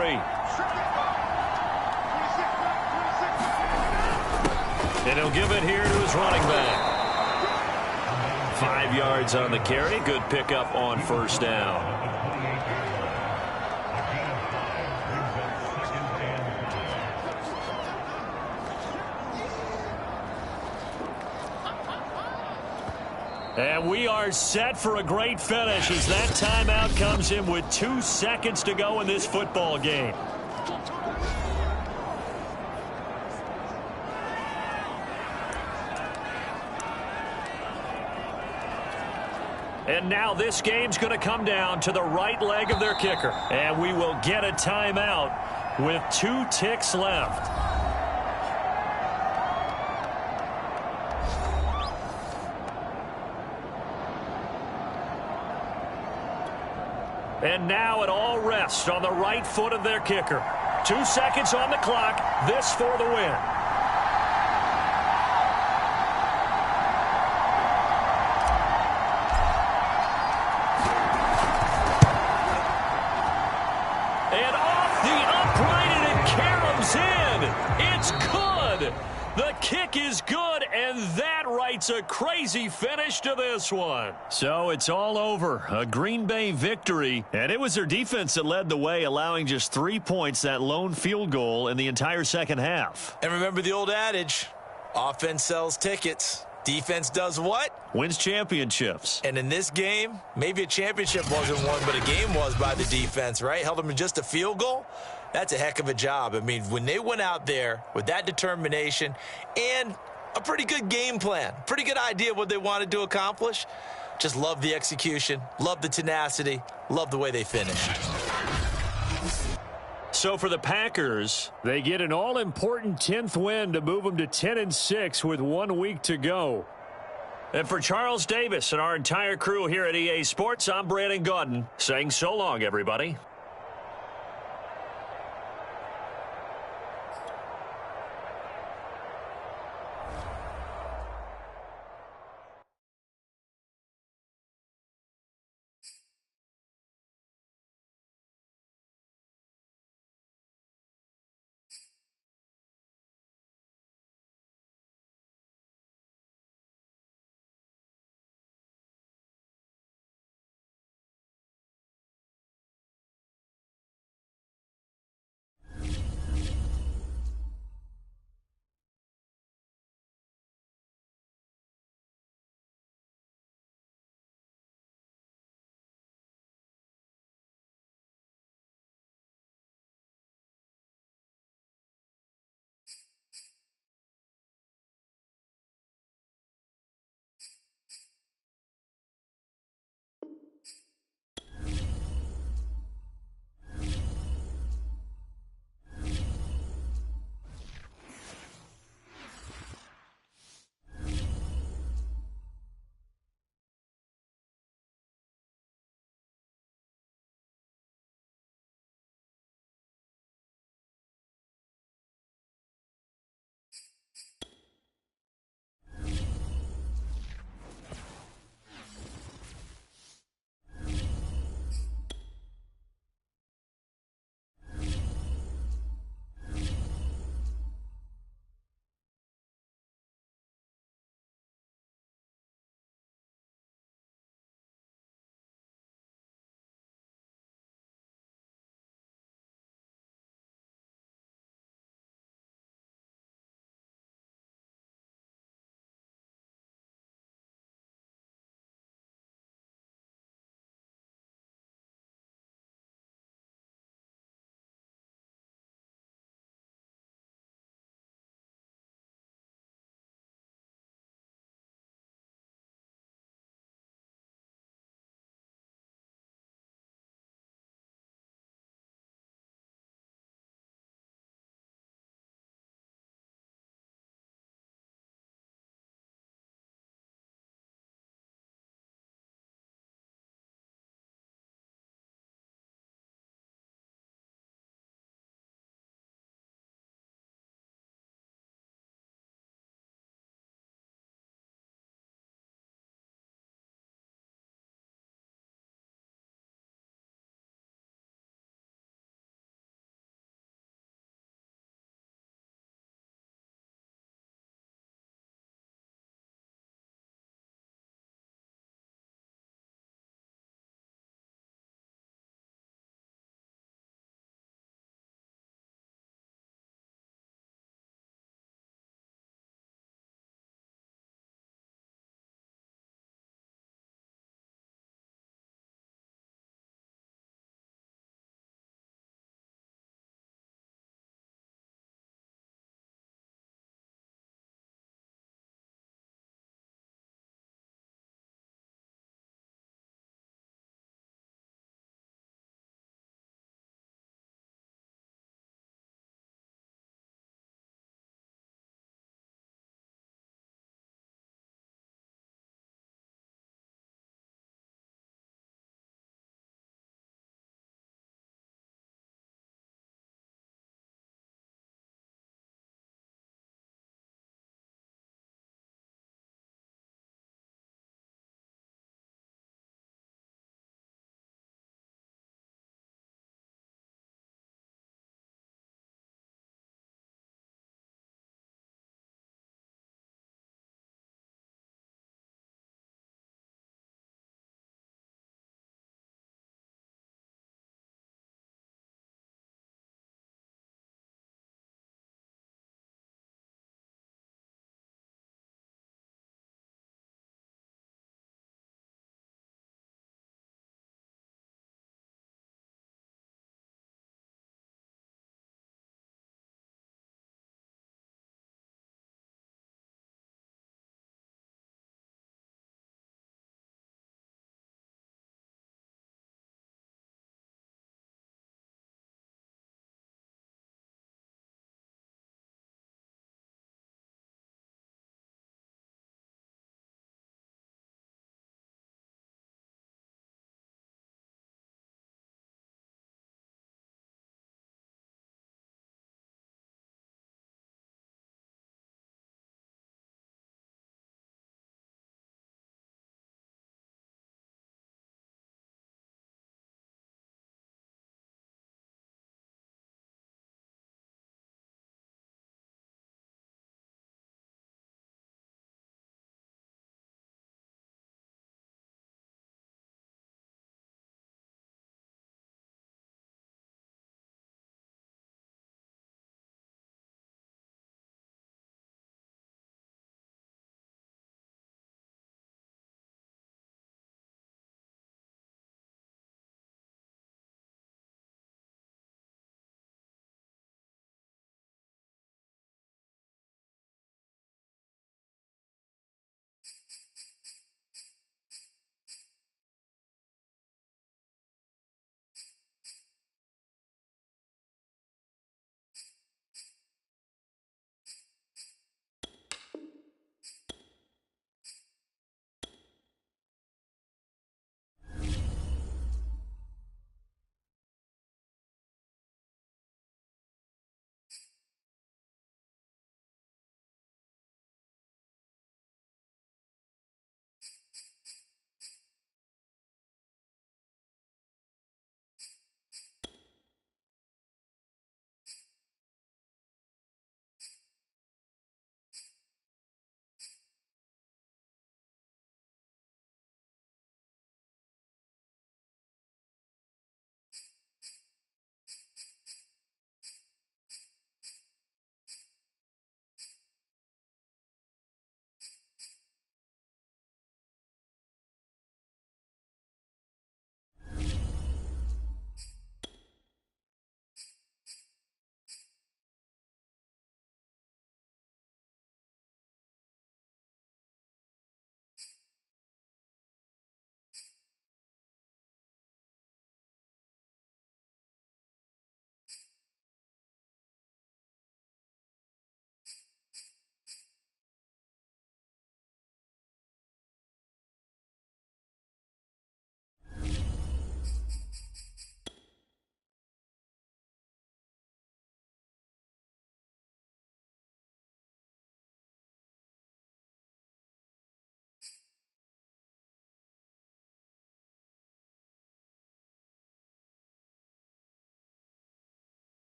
And he'll give it here to his running back. 5 yards on the carry. Good pickup on first down. And we are set for a great finish as that timeout comes in with 2 seconds to go in this football game. And now this game's going to come down to the right leg of their kicker. And we will get a timeout with 2 ticks left. And now it all rests on the right foot of their kicker. 2 seconds on the clock. This for the win. And off the upright, and it caroms in. It's good. The kick is good, and that writes a crazy finish to this one. So it's all over. A Green Bay victory, and it was their defense that led the way, allowing just 3 points, that lone field goal in the entire second half. And remember the old adage, offense sells tickets. Defense does what? Wins championships. And in this game, maybe a championship wasn't won, but a game was by the defense, right? Held them to just a field goal. That's a heck of a job. I mean, when they went out there with that determination and a pretty good game plan, pretty good idea of what they wanted to accomplish, just love the execution, love the tenacity, love the way they finished. So for the Packers, they get an all-important 10th win to move them to 10-6 with 1 week to go. And for Charles Davis and our entire crew here at EA Sports, I'm Brandon Gaudin saying so long, everybody.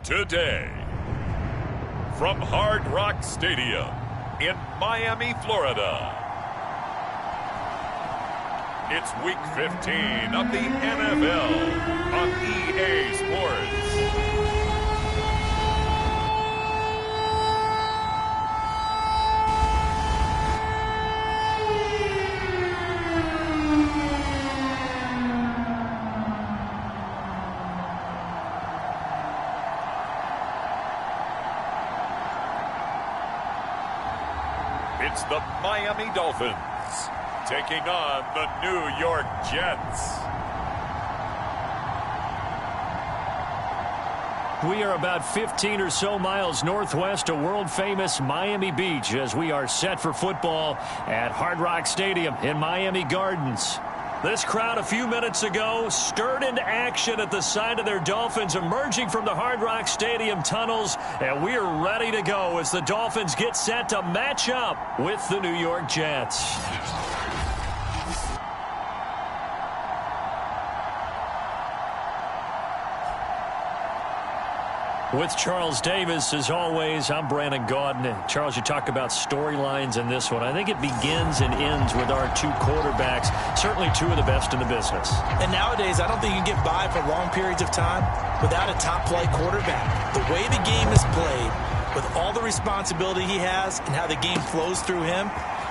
Today, from Hard Rock Stadium in Miami, Florida, it's Week 15 of the NFL on EA Sports. It's the Miami Dolphins taking on the New York Jets. We are about 15 or so miles northwest of world-famous Miami Beach as we are set for football at Hard Rock Stadium in Miami Gardens. This crowd a few minutes ago stirred into action at the side of their Dolphins emerging from the Hard Rock Stadium tunnels, and we are ready to go as the Dolphins get set to match up with the New York Jets. With Charles Davis, as always, I'm Brandon Gaudin. Charles, you talk about storylines in this one. I think it begins and ends with our two quarterbacks, certainly two of the best in the business. And nowadays, I don't think you can get by for long periods of time without a top-flight quarterback. The way the game is played, with all the responsibility he has and how the game flows through him,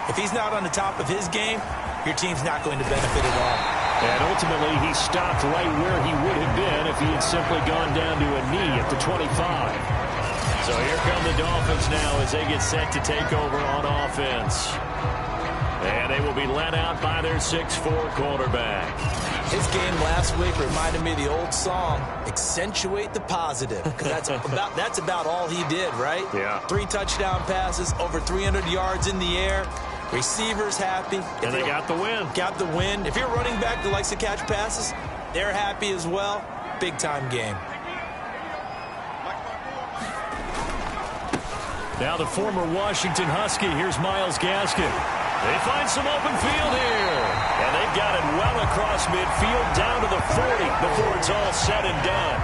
if he's not on the top of his game, your team's not going to benefit at all. And ultimately, he stopped right where he would have been if he had simply gone down to a knee at the 25. So here come the Dolphins now as they get set to take over on offense. And they will be led out by their 6'4" quarterback. His game last week reminded me of the old song, Accentuate the Positive. Because that's about all he did, right? Yeah. 3 touchdown passes, over 300 yards in the air. Receivers happy. And they got the win. Got the win. If you're a running back that likes to catch passes, they're happy as well. Big-time game. Now the former Washington Husky. Here's Myles Gaskin. They find some open field here. And they've got it well across midfield down to the 40 before it's all said and done.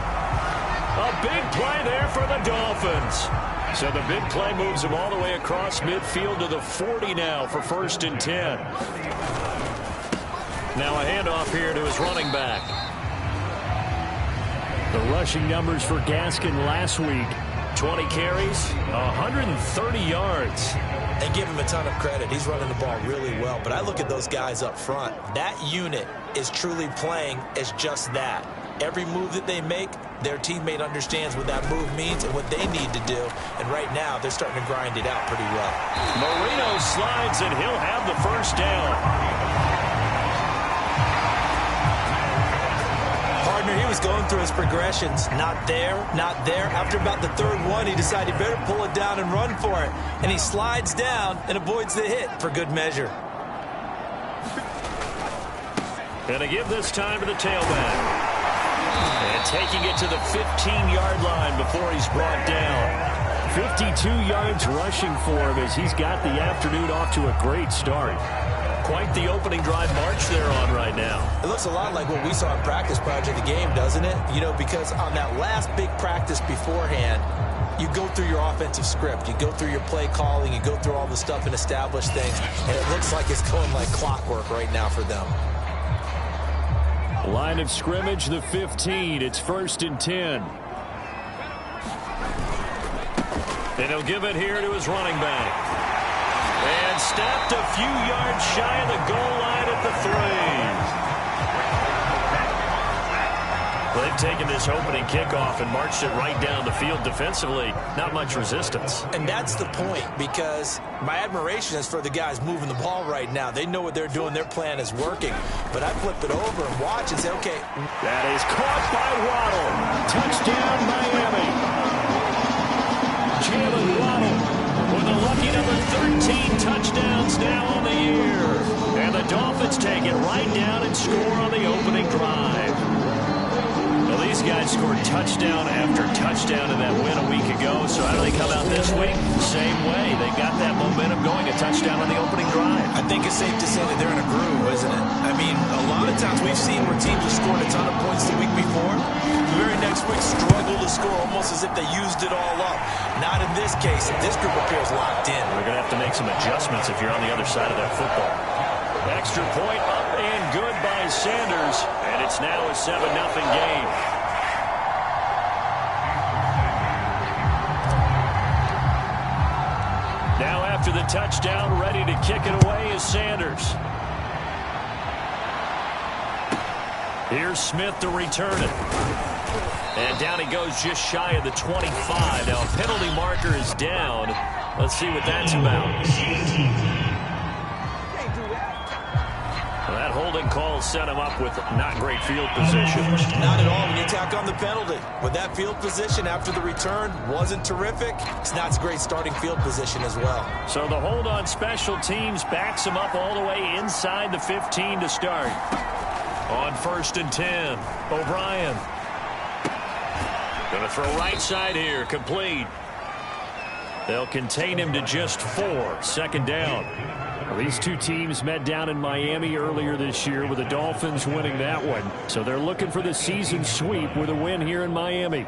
A big play there for the Dolphins. So the big play moves him all the way across midfield to the 40 now for 1st and 10. Now a handoff here to his running back. The rushing numbers for Gaskin last week. 20 carries, 130 yards. And give him a ton of credit. He's running the ball really well. But I look at those guys up front. That unit is truly playing as just that. Every move that they make, their teammate understands what that move means and what they need to do. And right now, they're starting to grind it out pretty well. Marino slides, and he'll have the first down. Partner, he was going through his progressions. Not there, not there. After about the 3rd one, he decided he better pull it down and run for it. And he slides down and avoids the hit for good measure. Gonna give this time to the tailback. And taking it to the 15-yard line before he's brought down. 52 yards rushing for him as he's got the afternoon off to a great start. Quite the opening drive march they're on right now. It looks a lot like what we saw in practice prior to the game, doesn't it? You know, because on that last big practice beforehand, you go through your offensive script. You go through your play calling. You go through all the stuff and establish things. And it looks like it's going like clockwork right now for them. Line of scrimmage, the 15. It's 1st and 10. And he'll give it here to his running back. And stepped a few yards shy of the goal line at the 3. They've taken this opening kickoff and marched it right down the field defensively. Not much resistance. And that's the point, because my admiration is for the guys moving the ball right now. They know what they're doing. Their plan is working. But I flip it over and watch and say, okay. That is caught by Waddle. Touchdown, Miami. Jalen Waddle with a lucky number 13 touchdowns now on the year. And the Dolphins take it right down and score on the opening drive. Well, these These guys scored touchdown after touchdown in that win a week ago. So how do they come out this week? Same way. They got that momentum going, a touchdown on the opening drive. I think it's safe to say that they're in a groove, isn't it? I mean, a lot of times we've seen where teams have scored a ton of points the week before. The very next week struggle to score almost as if they used it all up. Not in this case. This group appears locked in. They're going to have to make some adjustments if you're on the other side of that football. Extra point up and good by Sanders. And it's now a 7-0 game. Now after the touchdown, ready to kick it away is Sanders. Here's Smith to return it. And down he goes just shy of the 25. Now a penalty marker is down. Let's see what that's about. Well, that holding call set him up with not great field position. Not at all when you tack on the penalty. With that field position after the return wasn't terrific. It's not a great starting field position as well. So the hold on special teams backs him up all the way inside the 15 to start. On 1st and 10, O'Brien. Going to throw right side here, complete. They'll contain him to just 4, 2nd down. Well, these two teams met down in Miami earlier this year with the Dolphins winning that one. So they're looking for the season sweep with a win here in Miami.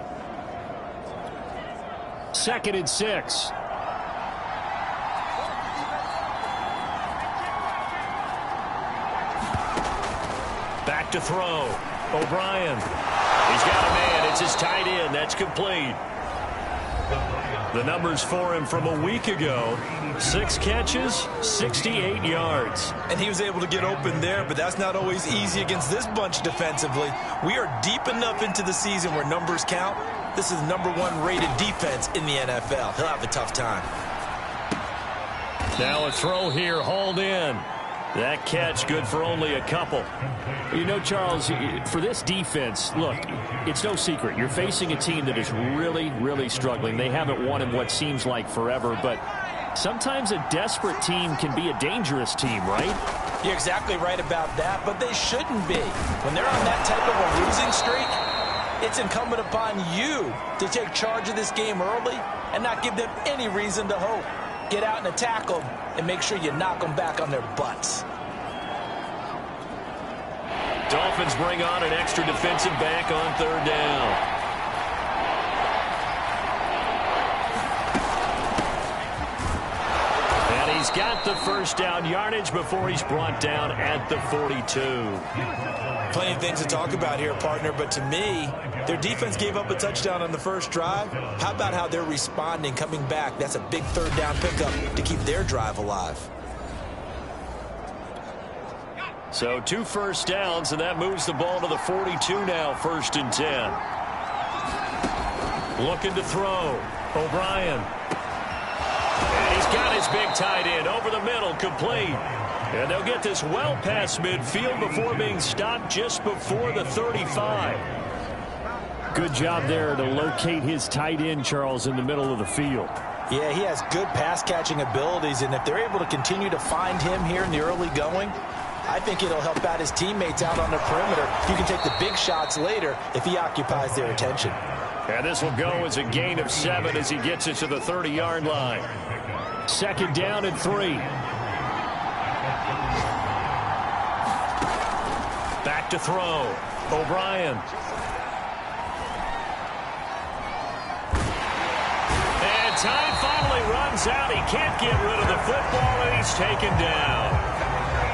2nd and 6. Back to throw. O'Brien. He's got a man. It's his tight end. That's complete. The numbers for him from a week ago. 6 catches, 68 yards. And he was able to get open there, but that's not always easy against this bunch defensively. We are deep enough into the season where numbers count. This is the #1 rated defense in the NFL. He'll have a tough time. Now a throw here, hauled in. That catch good for only a couple. You know, Charles, for this defense, look, it's no secret. You're facing a team that is really, really struggling. They haven't won in what seems like forever, but sometimes a desperate team can be a dangerous team, right? You're exactly right about that, but they shouldn't be. When they're on that type of a losing streak, it's incumbent upon you to take charge of this game early and not give them any reason to hope. Get out and attack them and make sure you knock them back on their butts. Dolphins bring on an extra defensive back on 3rd down. And he's got the 1st down yardage before he's brought down at the 42. Plenty of things to talk about here, partner, but to me, their defense gave up a touchdown on the 1st drive. How about how they're responding, coming back? That's a big 3rd down pickup to keep their drive alive. So 2 1st downs, and that moves the ball to the 42 now, 1st and 10. Looking to throw. O'Brien. And he's got his big tight end over the middle, complete. And they'll get this well past midfield before being stopped just before the 35. Good job there to locate his tight end, Charles, in the middle of the field. Yeah, he has good pass-catching abilities, and if they're able to continue to find him here in the early going, I think it'll help out his teammates out on the perimeter. You can take the big shots later if he occupies their attention. And this will go as a gain of 7 as he gets it to the 30-yard line. 2nd down and 3. Back to throw. O'Brien. And time finally runs out. He can't get rid of the football, and he's taken down.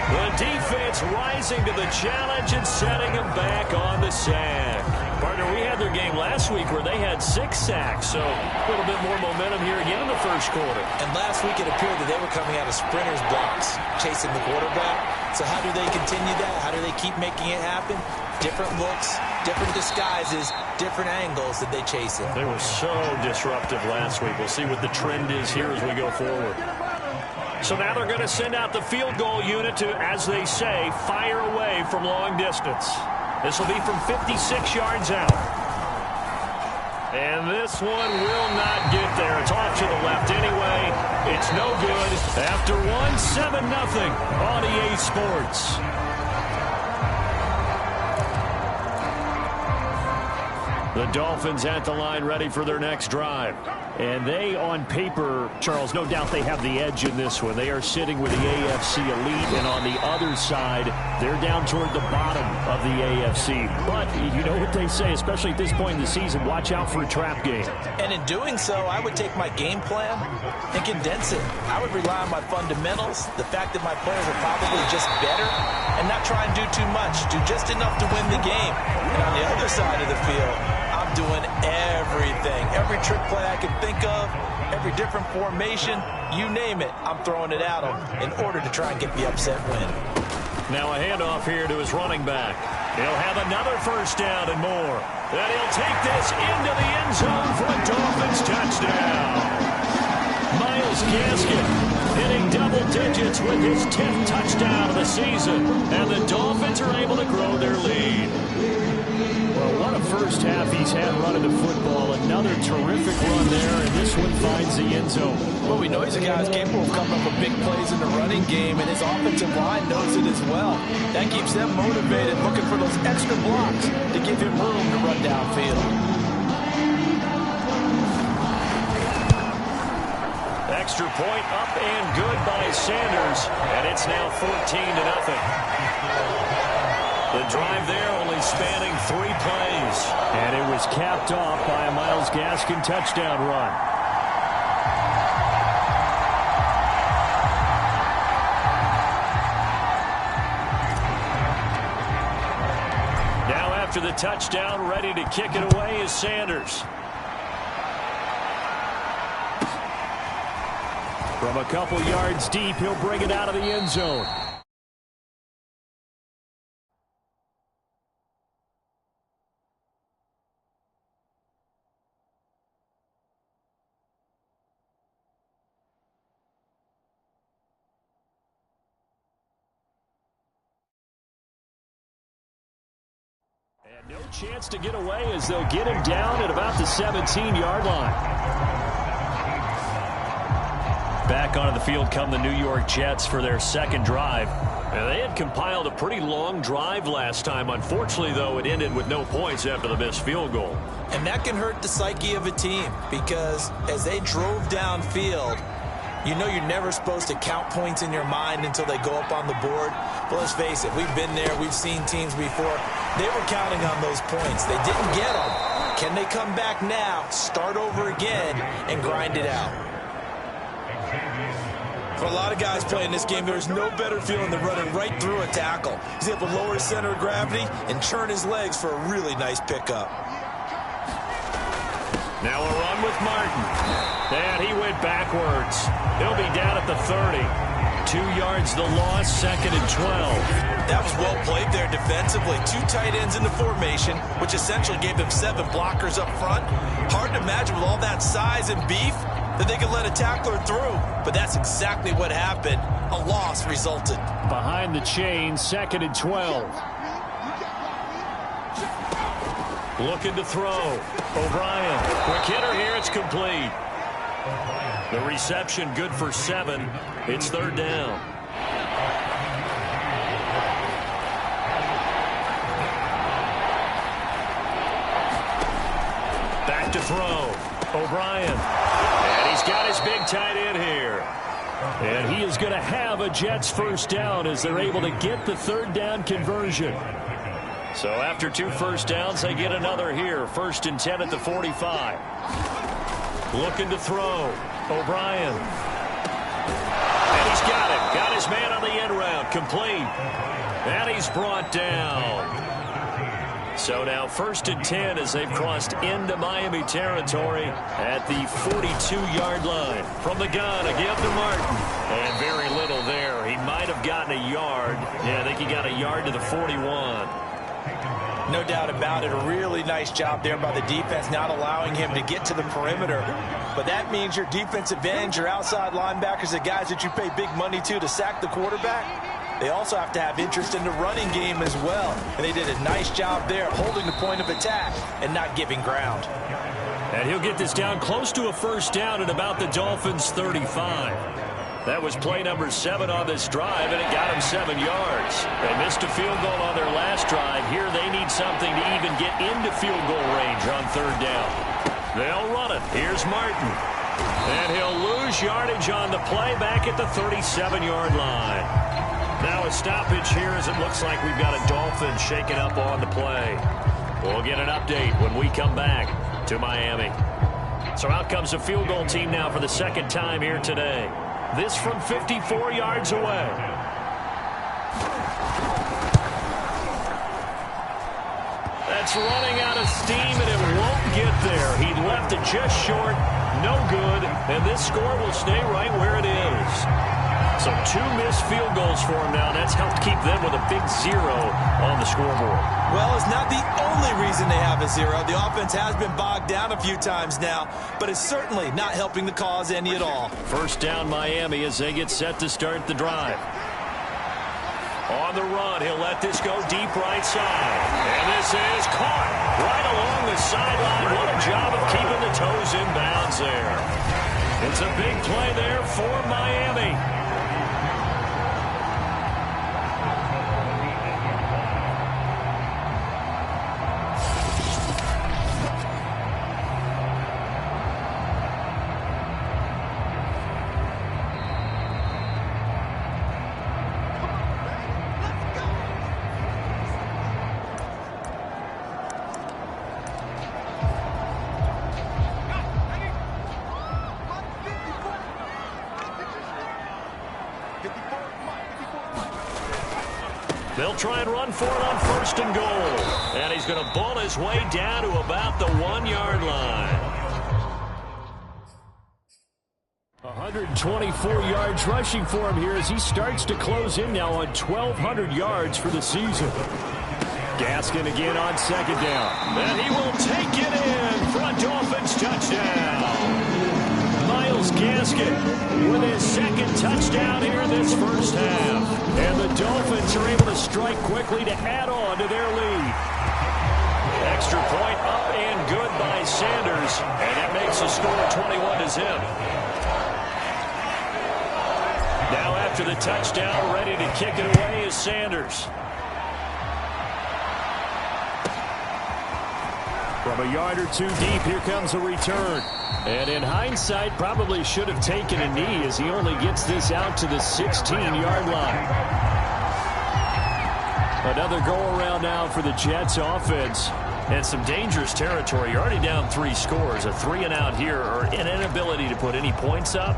The defense rising to the challenge and setting him back on the sack. Partner, we had their game last week where they had 6 sacks, so a little bit more momentum here again in the 1st quarter. And last week it appeared that they were coming out of sprinters blocks, chasing the quarterback. So how do they continue that? How do they keep making it happen? Different looks, different disguises, different angles that they chase it. They were so disruptive last week. We'll see what the trend is here as we go forward. So now they're going to send out the field goal unit to, as they say, fire away from long distance. This will be from 56 yards out. And this one will not get there. It's off to the left anyway. It's no good. After one, 7-0 on EA Sports. The Dolphins at the line ready for their next drive. And they, on paper, Charles, no doubt they have the edge in this one. They are sitting with the AFC elite, and on the other side, they're down toward the bottom of the AFC. But you know what they say, especially at this point in the season, watch out for a trap game. And in doing so, I would take my game plan and condense it. I would rely on my fundamentals, the fact that my players are probably just better, and not try and do too much. Do just enough to win the game. And on the other side of the field, I'm doing everything. Every trick play I can think of, every different formation, you name it, I'm throwing it at them in order to try and get the upset win. Now a handoff here to his running back. He'll have another first down and more. And he'll take this into the end zone for a Dolphins touchdown. Myles Gaskin hitting double digits with his 10th touchdown of the season. And the Dolphins are able to grow their lead. Well, what a first half he's had running the football. Another terrific run there, and this one finds the end zone. Well, we know he's a guy who's capable of coming up with big plays in the running game, and his offensive line knows it as well. That keeps them motivated, looking for those extra blocks to give him room to run downfield. Extra point up and good by Sanders, and it's now 14-0. The drive there only spanning 3 plays, and it was capped off by a Myles Gaskin touchdown run. Now after the touchdown, ready to kick it away is Sanders. From a couple yards deep, he'll bring it out of the end zone. And no chance to get away as they'll get him down at about the 17-yard line. Back onto the field come the New York Jets for their second drive. And they had compiled a pretty long drive last time. Unfortunately, though, it ended with no points after the missed field goal. And that can hurt the psyche of a team because as they drove downfield, you know you're never supposed to count points in your mind until they go up on the board. But let's face it, we've been there. We've seen teams before. They were counting on those points. They didn't get them. Can they come back now, start over again, and grind it out? For a lot of guys playing this game, there's no better feeling than running right through a tackle. He's able to lower his center of gravity and turn his legs for a really nice pickup. Now a run with Martin. And he went backwards. He'll be down at the 30. 2 yards the loss, 2nd and 12. That was well played there defensively. 2 tight ends in the formation, which essentially gave them 7 blockers up front. Hard to imagine with all that size and beef that they could let a tackler through. But that's exactly what happened. A loss resulted. Behind the chain, 2nd and 12. Looking to throw. O'Brien. Quick hitter here. It's complete. The reception good for 7. It's 3rd down. Back to throw. O'Brien. And he's got his big tight end here. And he is going to have a Jets first down as they're able to get the 3rd down conversion. So after 2 first downs, they get another here. 1st and 10 at the 45. Looking to throw. O'Brien. And he's got it. Got his man on the end route. Complete. And he's brought down. So now 1st and 10 as they've crossed into Miami territory at the 42-yard line. From the gun, a give to Martin. And very little there. He might have gotten a yard. Yeah, I think he got a yard to the 41. No doubt about it. A really nice job there by the defense, not allowing him to get to the perimeter. But that means your defensive ends, your outside linebackers, the guys that you pay big money to sack the quarterback, they also have to have interest in the running game as well. And they did a nice job there holding the point of attack and not giving ground. And he'll get this down close to a first down at about the Dolphins' 35. That was play number 7 on this drive, and it got them 7 yards. They missed a field goal on their last drive. Here they need something to even get into field goal range on 3rd down. They'll run it. Here's Martin. And he'll lose yardage on the play back at the 37-yard line. Now a stoppage here as it looks like we've got a Dolphin shaking up on the play. We'll get an update when we come back to Miami. So out comes a field goal team now for the 2nd time here today. This from 54 yards away. That's running out of steam, and it won't get there. He left it just short. No good. And this score will stay right where it is. So 2 missed field goals for him now. That's helped keep them with a big 0 on the scoreboard. Well, it's not the only reason they have a 0. The offense has been bogged down a few times now, but it's certainly not helping the cause any at all. 1st down Miami as they get set to start the drive. On the run, he'll let this go deep right side. And this is caught right along the sideline. What a job of keeping the toes in bounds there. It's a big play there for Miami. They'll try and run for it on 1st and goal. And he's going to ball his way down to about the 1-yard line. 124 yards rushing for him here as he starts to close in now on 1,200 yards for the season. Gaskin again on 2nd down. And he will take it in for a Dolphins touchdown. Myles Gaskin with his 2nd touchdown here in this 1st half. And the Dolphins are able to strike quickly to add on to their lead. Extra point up and good by Sanders. And that makes the score 21-0. Now after the touchdown, ready to kick it away is Sanders. From a yard or 2 deep, here comes a return. And in hindsight, probably should have taken a knee as he only gets this out to the 16-yard line. Another go-around now for the Jets offense. And some dangerous territory. You're already down 3 scores. A 3-and-out here, or an inability to put any points up.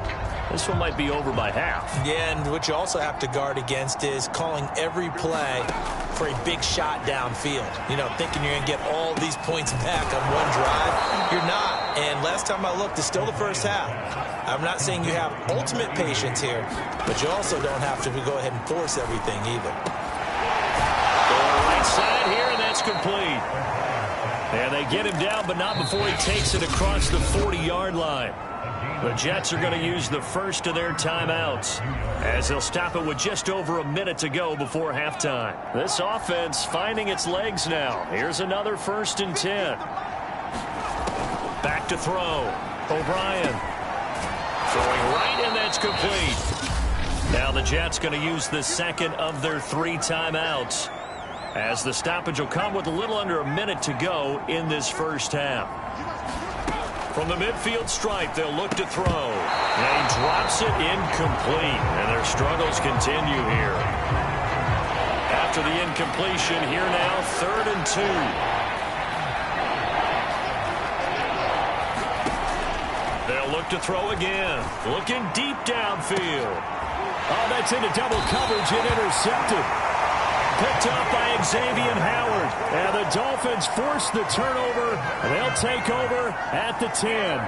This one might be over by half. Yeah, and what you also have to guard against is calling every play for a big shot downfield. You know, thinking you're going to get all these points back on one drive. You're not. And last time I looked, it's still the 1st half. I'm not saying you have ultimate patience here, but you also don't have to go ahead and force everything either. Right side here, and that's complete. And they get him down, but not before he takes it across the 40-yard line. The Jets are going to use the 1st of their timeouts as they'll stop it with just over a minute to go before halftime. This offense finding its legs now. Here's another 1st and 10. Back to throw. O'Brien throwing right, and that's complete. Now the Jets going to use the 2nd of their 3 timeouts as the stoppage will come with a little under a minute to go in this 1st half. From the midfield stripe, they'll look to throw. And he drops it incomplete. And their struggles continue here. After the incompletion, here now, 3rd and 2. They'll look to throw again. Looking deep downfield. Oh, that's into double coverage and intercepted. Picked up by Xavier Howard. And the Dolphins force the turnover. And they'll take over at the 10.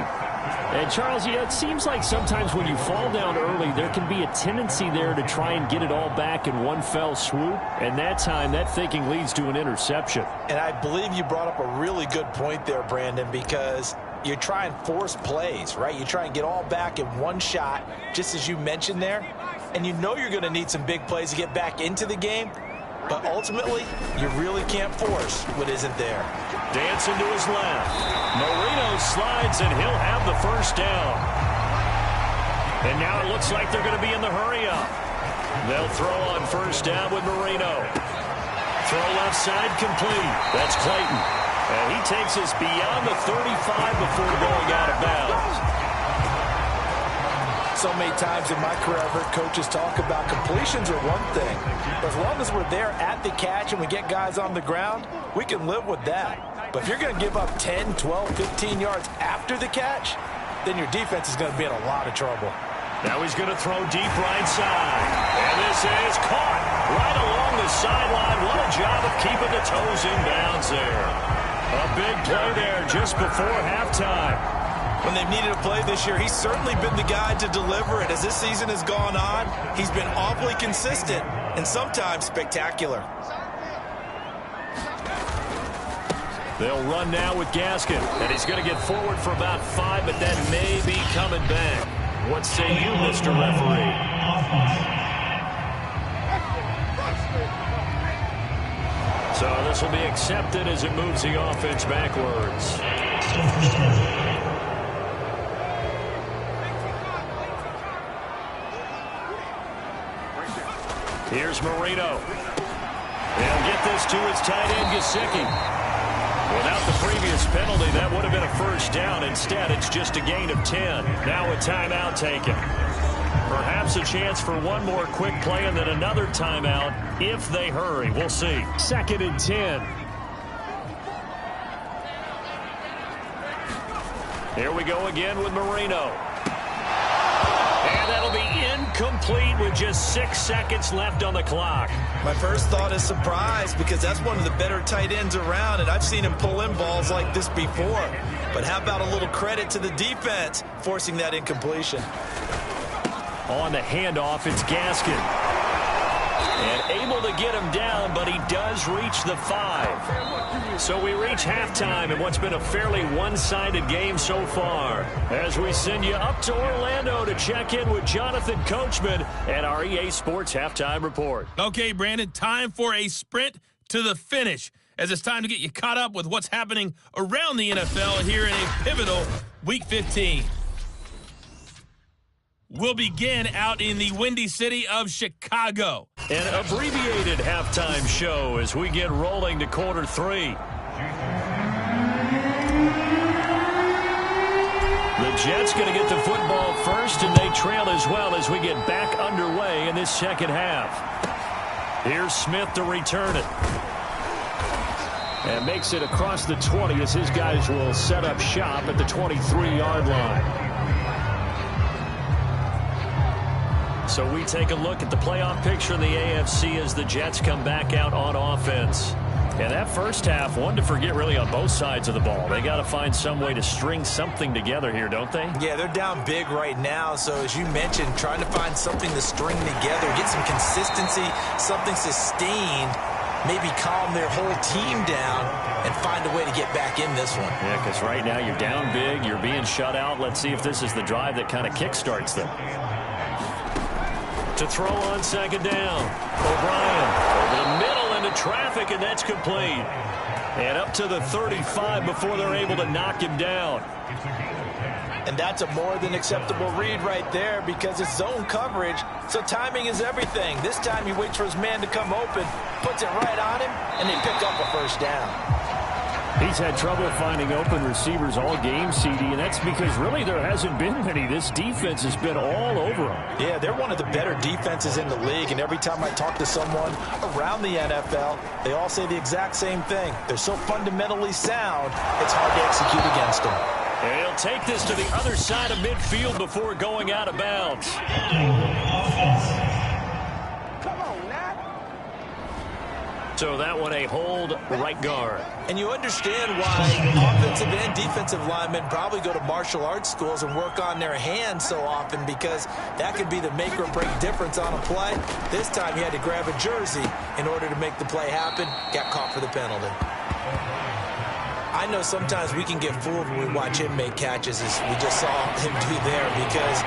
And, Charles, yeah, it seems like sometimes when you fall down early, there can be a tendency there to try and get it all back in one fell swoop. And that time, that thinking leads to an interception. And I believe you brought up a really good point there, Brandon, because you try and force plays, right? You try and get all back in one shot, just as you mentioned there. And you know you're going to need some big plays to get back into the game. But ultimately, you really can't force what isn't there. Dancing to his left. Marino slides, and he'll have the 1st down. And now it looks like they're going to be in the hurry-up. They'll throw on first down with Marino. Throw left side complete. That's Clayton. And he takes us beyond the 35 before going out of bounds. So many times in my career, I've heard coaches talk about completions are one thing. But as long as we're there at the catch and we get guys on the ground, we can live with that. But if you're going to give up 10, 12, 15 yards after the catch, then your defense is going to be in a lot of trouble. Now he's going to throw deep right side. And this is caught right along the sideline. What a job of keeping the toes in bounds there. A big play there just before halftime. When they've needed a play this year, he's certainly been the guy to deliver it. As this season has gone on, he's been awfully consistent and sometimes spectacular. They'll run now with Gaskin. And he's going to get forward for about 5, but that may be coming back. What say you, Mr. Referee? So this will be accepted as it moves the offense backwards. Here's Marino. They'll get this to his tight end, Gesicki. Without the previous penalty, that would have been a first down. Instead, it's just a gain of 10. Now a timeout taken. Perhaps a chance for one more quick play and then another timeout if they hurry. We'll see. 2nd and 10. Here we go again with Marino. And that'll be incomplete with just 6 seconds left on the clock. My first thought is surprise because that's one of the better tight ends around, and I've seen him pull in balls like this before. But how about a little credit to the defense forcing that incompletion? On the handoff, it's Gaskin. And able to get him down, but he does reach the 5. So we reach halftime in what's been a fairly one-sided game so far. As we send you up to Orlando to check in with Jonathan Coachman and our EA Sports Halftime Report. Okay, Brandon, time for a sprint to the finish, as it's time to get you caught up with what's happening around the NFL here in a pivotal Week 15. We'll begin out in the windy city of Chicago. An abbreviated halftime show as we get rolling to quarter 3. The Jets going to get the football first, and they trail as well as we get back underway in this second half. Here's Smith to return it. And makes it across the 20 as his guys will set up shop at the 23-yard line. So we take a look at the playoff picture in the AFC as the Jets come back out on offense. And that first half, one to forget really on both sides of the ball. They got to find some way to string something together here, don't they? Yeah, they're down big right now. So as you mentioned, trying to find something to string together, get some consistency, something sustained, maybe calm their whole team down and find a way to get back in this one. Yeah, because right now you're down big, you're being shut out. Let's see if this is the drive that kind of kickstarts them. To throw on second down. O'Brien over the middle into traffic, and that's complete. And up to the 35 before they're able to knock him down. And that's a more than acceptable read right there because it's zone coverage, so timing is everything. This time he waits for his man to come open, puts it right on him, and they pick up a first down. He's had trouble finding open receivers all game, CD, and that's because really there hasn't been many. This defense has been all over him. Yeah, they're one of the better defenses in the league, and every time I talk to someone around the NFL, they all say the exact same thing. They're so fundamentally sound, it's hard to execute against them. And he'll take this to the other side of midfield before going out of bounds. So that one a hold right guard. And you understand why offensive and defensive linemen probably go to martial arts schools and work on their hands so often, because that could be the make or break difference on a play. This time he had to grab a jersey in order to make the play happen. Got caught for the penalty. I know sometimes we can get fooled when we watch him make catches, as we just saw him do there, because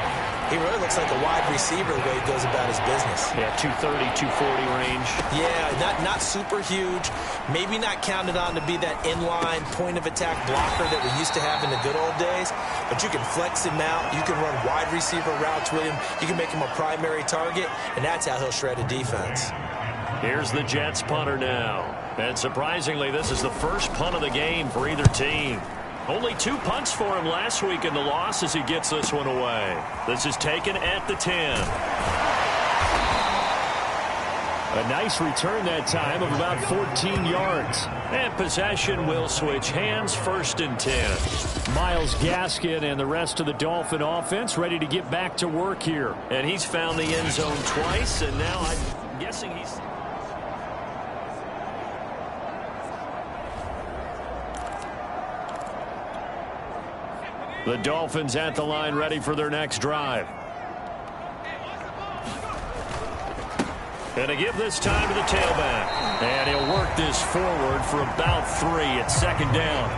He really looks like a wide receiver the way he goes about his business. Yeah, 230, 240 range. Yeah, not super huge. Maybe not counted on to be that inline point-of-attack blocker that we used to have in the good old days. But you can flex him out. You can run wide receiver routes with him. You can make him a primary target, and that's how he'll shred a defense. Here's the Jets punter now. And surprisingly, this is the first punt of the game for either team. Only 2 punts for him last week in the loss as he gets this one away. This is taken at the 10. A nice return that time of about 14 yards. And possession will switch hands, 1st and 10. Myles Gaskin and the rest of the Dolphin offense ready to get back to work here. And he's found the end zone twice, and now I'm guessing he's... The Dolphins at the line ready for their next drive. And to give this time to the tailback. And he'll work this forward for about 3 at 2nd down.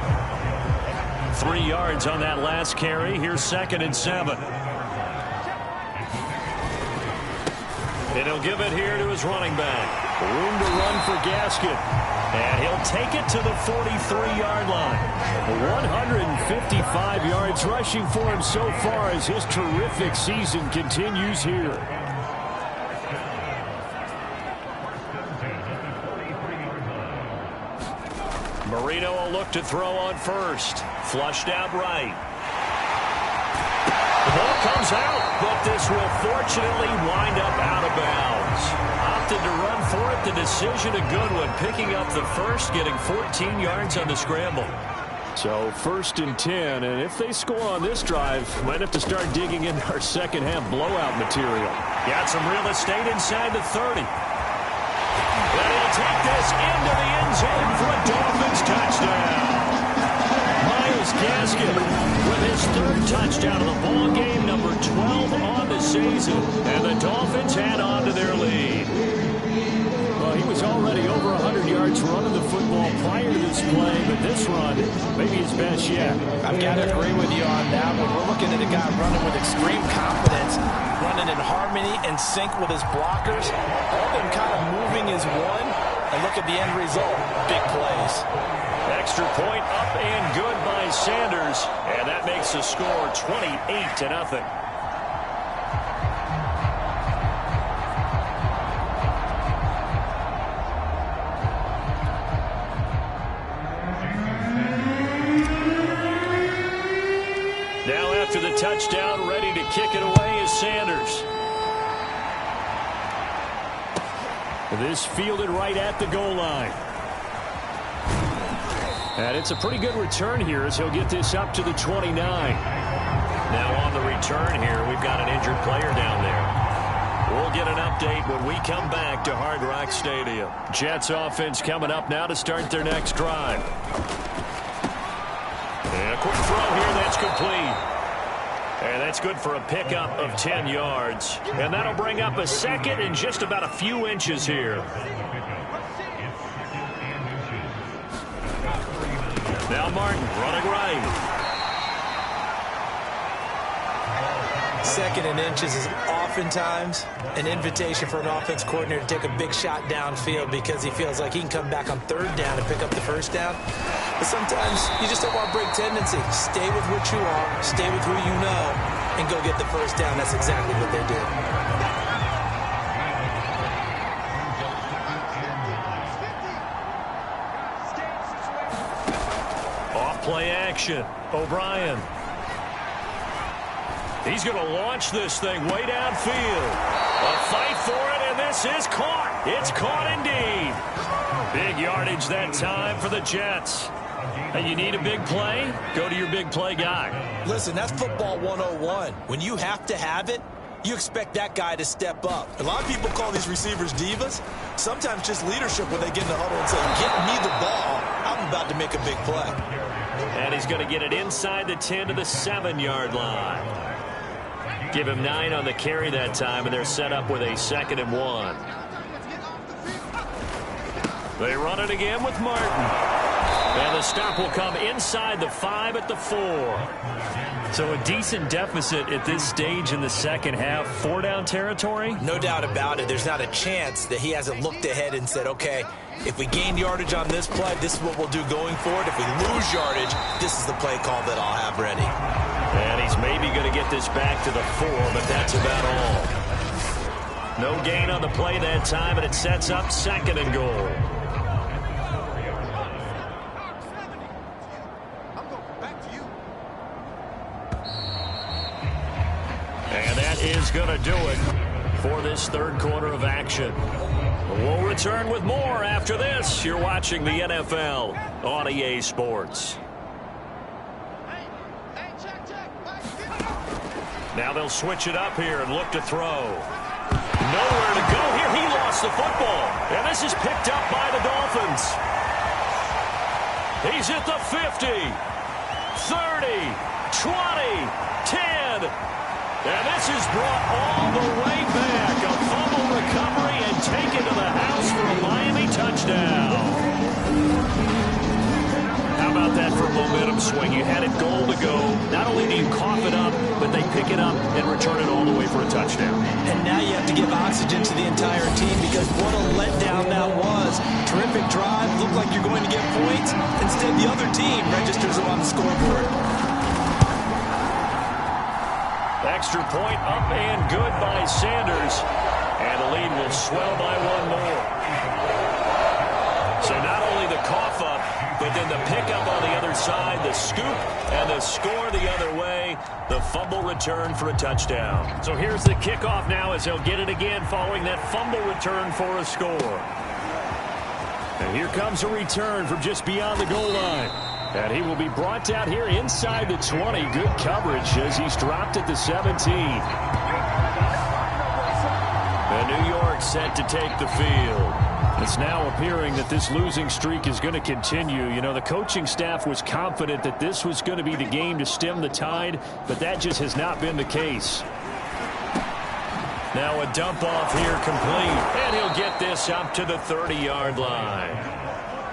3 yards on that last carry. Here's 2nd and 7. And he'll give it here to his running back. Room to run for Gaskin. And he'll take it to the 43-yard line. 155 yards rushing for him so far as his terrific season continues here. Marino will look to throw on first. Flushed out right. The ball comes out, but this will fortunately wind up out of bounds. Opted to run for it. The decision a good one, picking up the first, getting 14 yards on the scramble. So 1st and 10, and if they score on this drive, might have to start digging into our second half blowout material. Got some real estate inside the 30. And he'll take this into the end zone for a Dolphins touchdown. Myles Gaskin with his 3rd touchdown of the ball game, number 12 on the season, and the Dolphins add on to their lead. Well, he was already over 100 yards running the football prior to this play, but this run may be his best yet. I've got to agree with you on that one. We're looking at a guy running with extreme confidence, running in harmony and sync with his blockers, all of them kind of moving as one, and look at the end result, big plays. Extra point up and good by Sanders, and that makes the score 28-0. Now after the touchdown, ready to kick it away is Sanders. This fielded right at the goal line. And it's a pretty good return here as he'll get this up to the 29. Now on the return here, we've got an injured player down there. We'll get an update when we come back to Hard Rock Stadium. Jets offense coming up now to start their next drive. And a quick throw here, that's complete. And that's good for a pickup of 10 yards. And that'll bring up a 2nd and just about a few inches here. Now Martin running right. 2nd and inches is oftentimes an invitation for an offense coordinator to take a big shot downfield because he feels like he can come back on 3rd down and pick up the 1st down. But sometimes you just don't want to break tendency. Stay with what you are, stay with who you know, and go get the 1st down. That's exactly what they did. Off-play action. O'Brien. He's going to launch this thing way downfield. A fight for it, and this is caught. It's caught indeed. Big yardage that time for the Jets. And you need a big play? Go to your big play guy. Listen, that's football 101. When you have to have it, you expect that guy to step up. A lot of people call these receivers divas. Sometimes just leadership when they get in the huddle and say, get me the ball. I'm about to make a big play. And he's going to get it inside the 10 to the 7-yard line. Give him 9 on the carry that time, and they're set up with a 2nd and 1. They run it again with Martin. And the stop will come inside the 5 at the 4. So a decent deficit at this stage in the second half. 4-down territory? No doubt about it. There's not a chance that he hasn't looked ahead and said, okay, if we gain yardage on this play, this is what we'll do going forward. If we lose yardage, this is the play call that I'll have ready. And he's maybe going to get this back to the 4, but that's about all. No gain on the play that time, and it sets up 2nd and goal. And that is going to do it for this third quarter of action. We'll return with more after this. You're watching the NFL on EA Sports. Now they'll switch it up here and look to throw. Nowhere to go here. He lost the football. And this is picked up by the Dolphins. He's at the 50, 30, 20, 10. And this is brought all the way back. A fumble recovery and taken to the house for a Miami touchdown. How about that for a momentum swing? You had it goal to go. Not only do you cough it up, but they pick it up and return it all the way for a touchdown. And now you have to give oxygen to the entire team because what a letdown that was. Terrific drive. Looked like you're going to get points. Instead, the other team registers them on the scoreboard. Extra point up and good by Sanders. And the lead will swell by 1 more. So not only the cough up, but then the pickup on the other side, the scoop, and the score the other way, the fumble return for a touchdown. So here's the kickoff now as they'll get it again following that fumble return for a score. And here comes a return from just beyond the goal line. And he will be brought down here inside the 20. Good coverage as he's dropped at the 17. And New York set to take the field. It's now appearing that this losing streak is going to continue. You know, the coaching staff was confident that this was going to be the game to stem the tide, but that just has not been the case. Now a dump off here complete, and he'll get this up to the 30-yard line.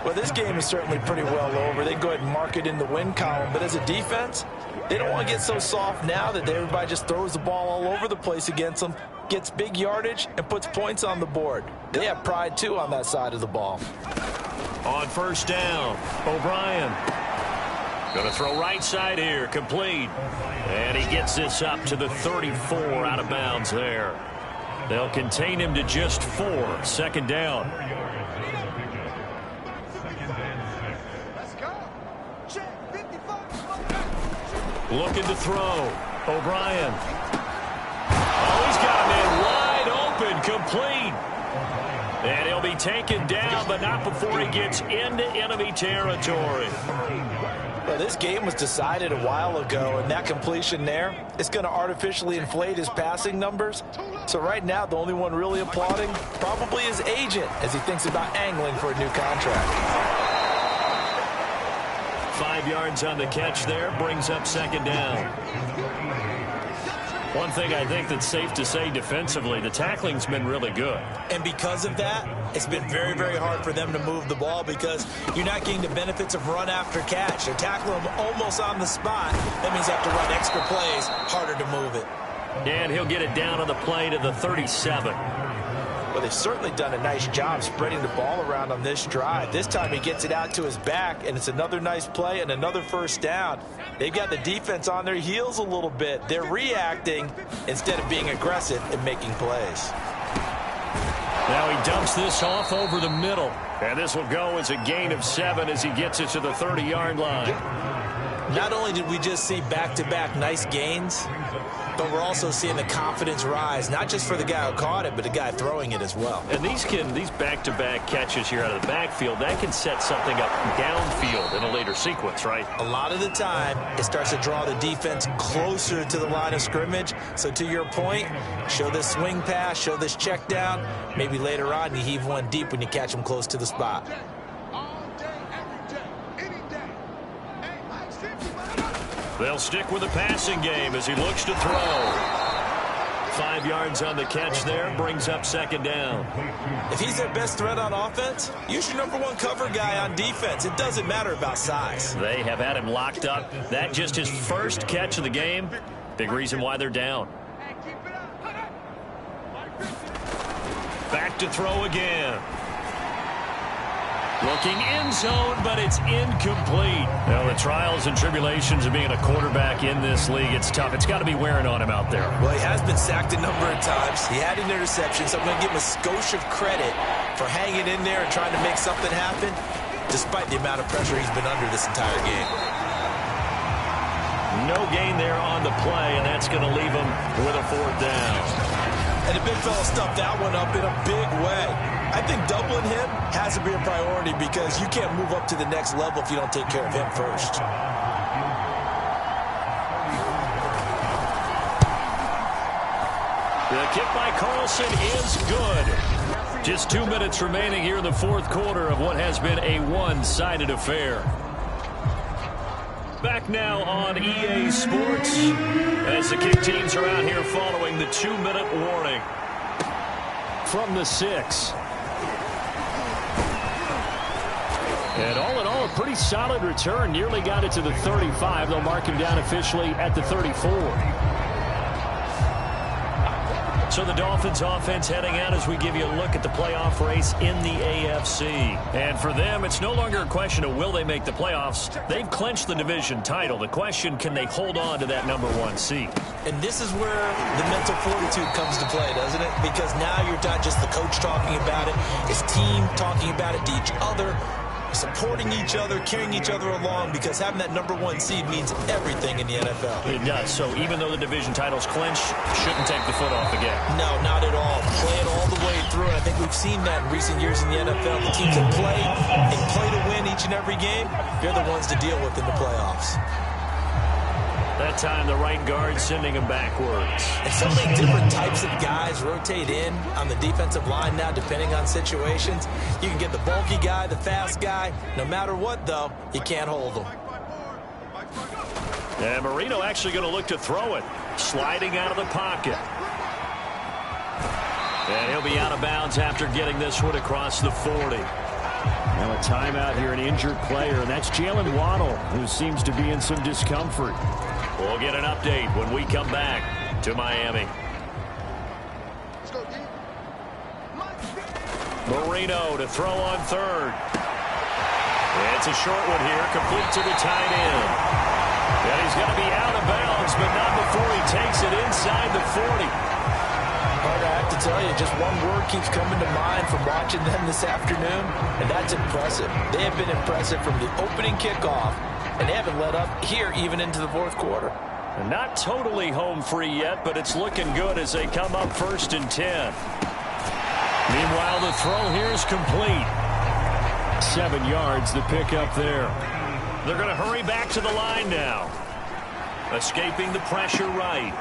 Well, this game is certainly pretty well over. They can go ahead and mark it in the win column, but as a defense, they don't want to get so soft now that everybody just throws the ball all over the place against them, gets big yardage, and puts points on the board. They have pride, too, on that side of the ball. On first down, O'Brien. Going to throw right side here, complete. And he gets this up to the 34 out of bounds there. They'll contain him to just 4, 2nd down. Looking to throw. O'Brien. Oh, he's got him in wide open, complete. And he'll be taken down, but not before he gets into enemy territory. Well, this game was decided a while ago, and that completion there is going to artificially inflate his passing numbers. So right now, the only one really applauding probably his agent as he thinks about angling for a new contract. 5 yards on the catch there, brings up 2nd down. One thing I think that's safe to say defensively, the tackling's been really good. And because of that, it's been very, very hard for them to move the ball because you're not getting the benefits of run after catch. They're tackling them almost on the spot. That means they have to run extra plays, harder to move it. And he'll get it down on the play to the 37. Well, they've certainly done a nice job spreading the ball around on this drive. This time he gets it out to his back, and it's another nice play and another first down. They've got the defense on their heels a little bit. They're reacting instead of being aggressive and making plays. Now he dumps this off over the middle. And this will go as a gain of 7 as he gets it to the 30-yard line. Not only did we just see back-to-back nice gains, but we're also seeing the confidence rise, not just for the guy who caught it, but the guy throwing it as well. And these back-to-back catches here out of the backfield, that can set something up downfield in a later sequence, right? A lot of the time, it starts to draw the defense closer to the line of scrimmage. So to your point, show this swing pass, show this check down. Maybe later on, you heave one deep when you catch them close to the spot. They'll stick with the passing game as he looks to throw. 5 yards on the catch there, brings up second down. If he's their best threat on offense, use your number one cover guy on defense. It doesn't matter about size. They have had him locked up. That just his first catch of the game. Big reason why they're down. Back to throw again. Looking end zone, but it's incomplete. Well, the trials and tribulations of being a quarterback in this league, it's tough. It's got to be wearing on him out there. Well, he has been sacked a number of times. He had an interception, so I'm going to give him a skosh of credit for hanging in there and trying to make something happen, despite the amount of pressure he's been under this entire game. No gain there on the play, and that's going to leave him with a 4th down. And the big fella stuffed that one up in a big way. I think doubling him has to be a priority because you can't move up to the next level if you don't take care of him first. The kick by Carlson is good. Just 2 minutes remaining here in the 4th quarter of what has been a one-sided affair. Back now on EA Sports as the kick teams are out here following the 2-minute warning. From the 6. And all in all, a pretty solid return. Nearly got it to the 35. They'll mark him down officially at the 34. So the Dolphins offense heading out as we give you a look at the playoff race in the AFC. And for them, it's no longer a question of will they make the playoffs. They've clinched the division title. The question, can they hold on to that #1 seed? And this is where the mental fortitude comes to play, doesn't it? Because now you're not just the coach talking about it, it's team talking about it to each other, supporting each other, carrying each other along, because having that #1 seed means everything in the NFL. It does. So even though the division title's clinched, shouldn't take the foot off the gas. No, not at all. Play it all the way through. And I think we've seen that in recent years in the NFL. The teams that play and play to win each and every game, they're the ones to deal with in the playoffs. That time, the right guard sending him backwards. And so many different types of guys rotate in on the defensive line now, depending on situations. You can get the bulky guy, the fast guy. No matter what, though, you can't hold them. And Marino actually going to look to throw it. Sliding out of the pocket. And he'll be out of bounds after getting this one across the 40. Now a timeout here, an injured player, and that's Jalen Waddle, who seems to be in some discomfort. We'll get an update when we come back to Miami. Marino to throw on 3rd. It's a short one here, complete to the tight end. And he's going to be out of bounds, but not before he takes it inside the 40. Carter, I have to tell you, just one word keeps coming to mind from watching them this afternoon, and that's impressive. They have been impressive from the opening kickoff, and they haven't let up here even into the 4th quarter. And not totally home free yet, but it's looking good as they come up 1st and 10. Meanwhile, the throw here is complete. 7 yards, the pickup there. They're going to hurry back to the line now. Escaping the pressure right.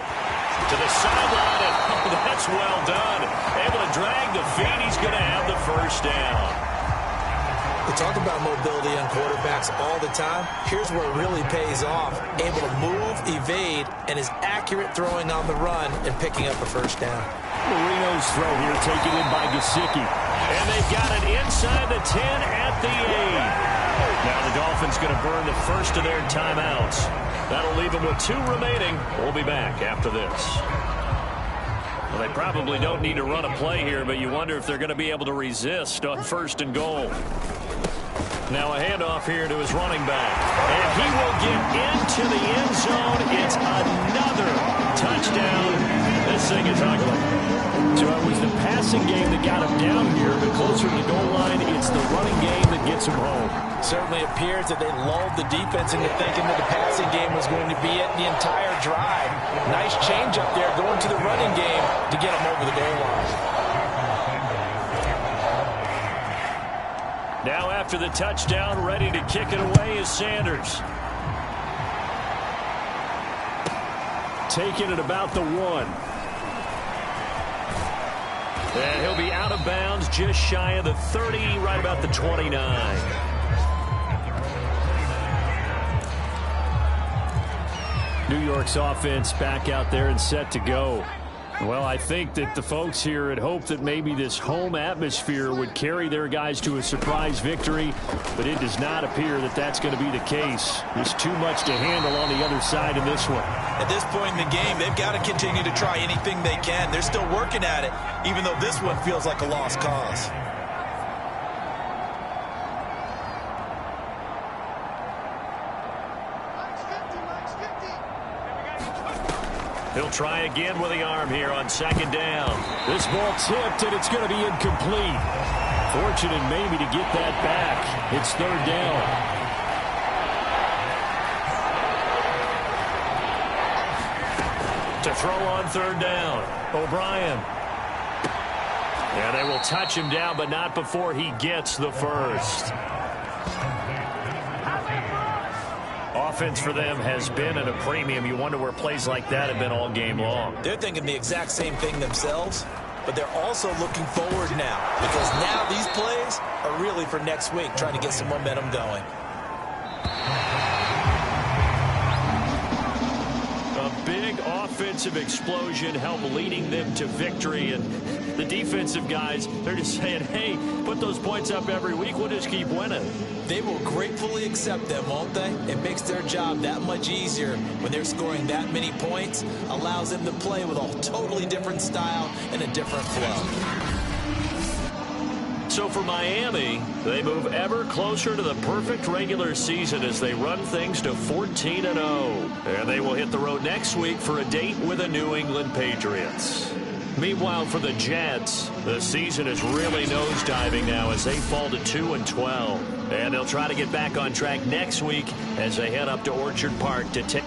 To the sideline, and oh, that's well done. Able to drag the feet. He's going to have the 1st down. We talk about mobility on quarterbacks all the time. Here's where it really pays off. Able to move, evade, and is accurate throwing on the run and picking up a 1st down. Marino's throw here taken in by Gesicki. And they've got it inside the 10 at the 8. Now the Dolphins going to burn the first of their timeouts. That'll leave them with 2 remaining. We'll be back after this. Well, they probably don't need to run a play here, but you wonder if they're going to be able to resist on 1st and goal. Now a handoff here to his running back. And he will get into the end zone. It's another touchdown. This thing is ugly. So it was the passing game that got him down here, but closer to the goal line, it's the running game that gets him home. Certainly appears that they lulled the defense into thinking that the passing game was going to be it the entire drive. Nice change up there going to the running game to get them over the goal line. Now after the touchdown, ready to kick it away is Sanders. Taking it about the 1. And he'll be out of bounds just shy of the 30, right about the 29. New York's offense back out there and set to go. Well, I think that the folks here had hoped that maybe this home atmosphere would carry their guys to a surprise victory, but it does not appear that that's going to be the case. There's too much to handle on the other side of this one. At this point in the game, they've got to continue to try anything they can. They're still working at it, even though this one feels like a lost cause. He'll try again with the arm here on second down. This ball tipped, and it's going to be incomplete. Fortunate maybe to get that back. It's third down. To throw on third down, O'Brien. And they will touch him down, but not before he gets the first. Offense for them has been at a premium. You wonder where plays like that have been all game long. They're thinking the exact same thing themselves, but they're also looking forward now, because now these plays are really for next week, trying to get some momentum going. A big offensive explosion helped leading them to victory, and the defensive guys, they're just saying, hey, put those points up every week, we'll just keep winning. They will gratefully accept them, won't they? It makes their job that much easier when they're scoring that many points, allows them to play with a totally different style and a different flow. So for Miami, they move ever closer to the perfect regular season as they run things to 14-0. And they will hit the road next week for a date with the New England Patriots. Meanwhile, for the Jets, the season is really nosediving now as they fall to 2-12. And they'll try to get back on track next week as they head up to Orchard Park to take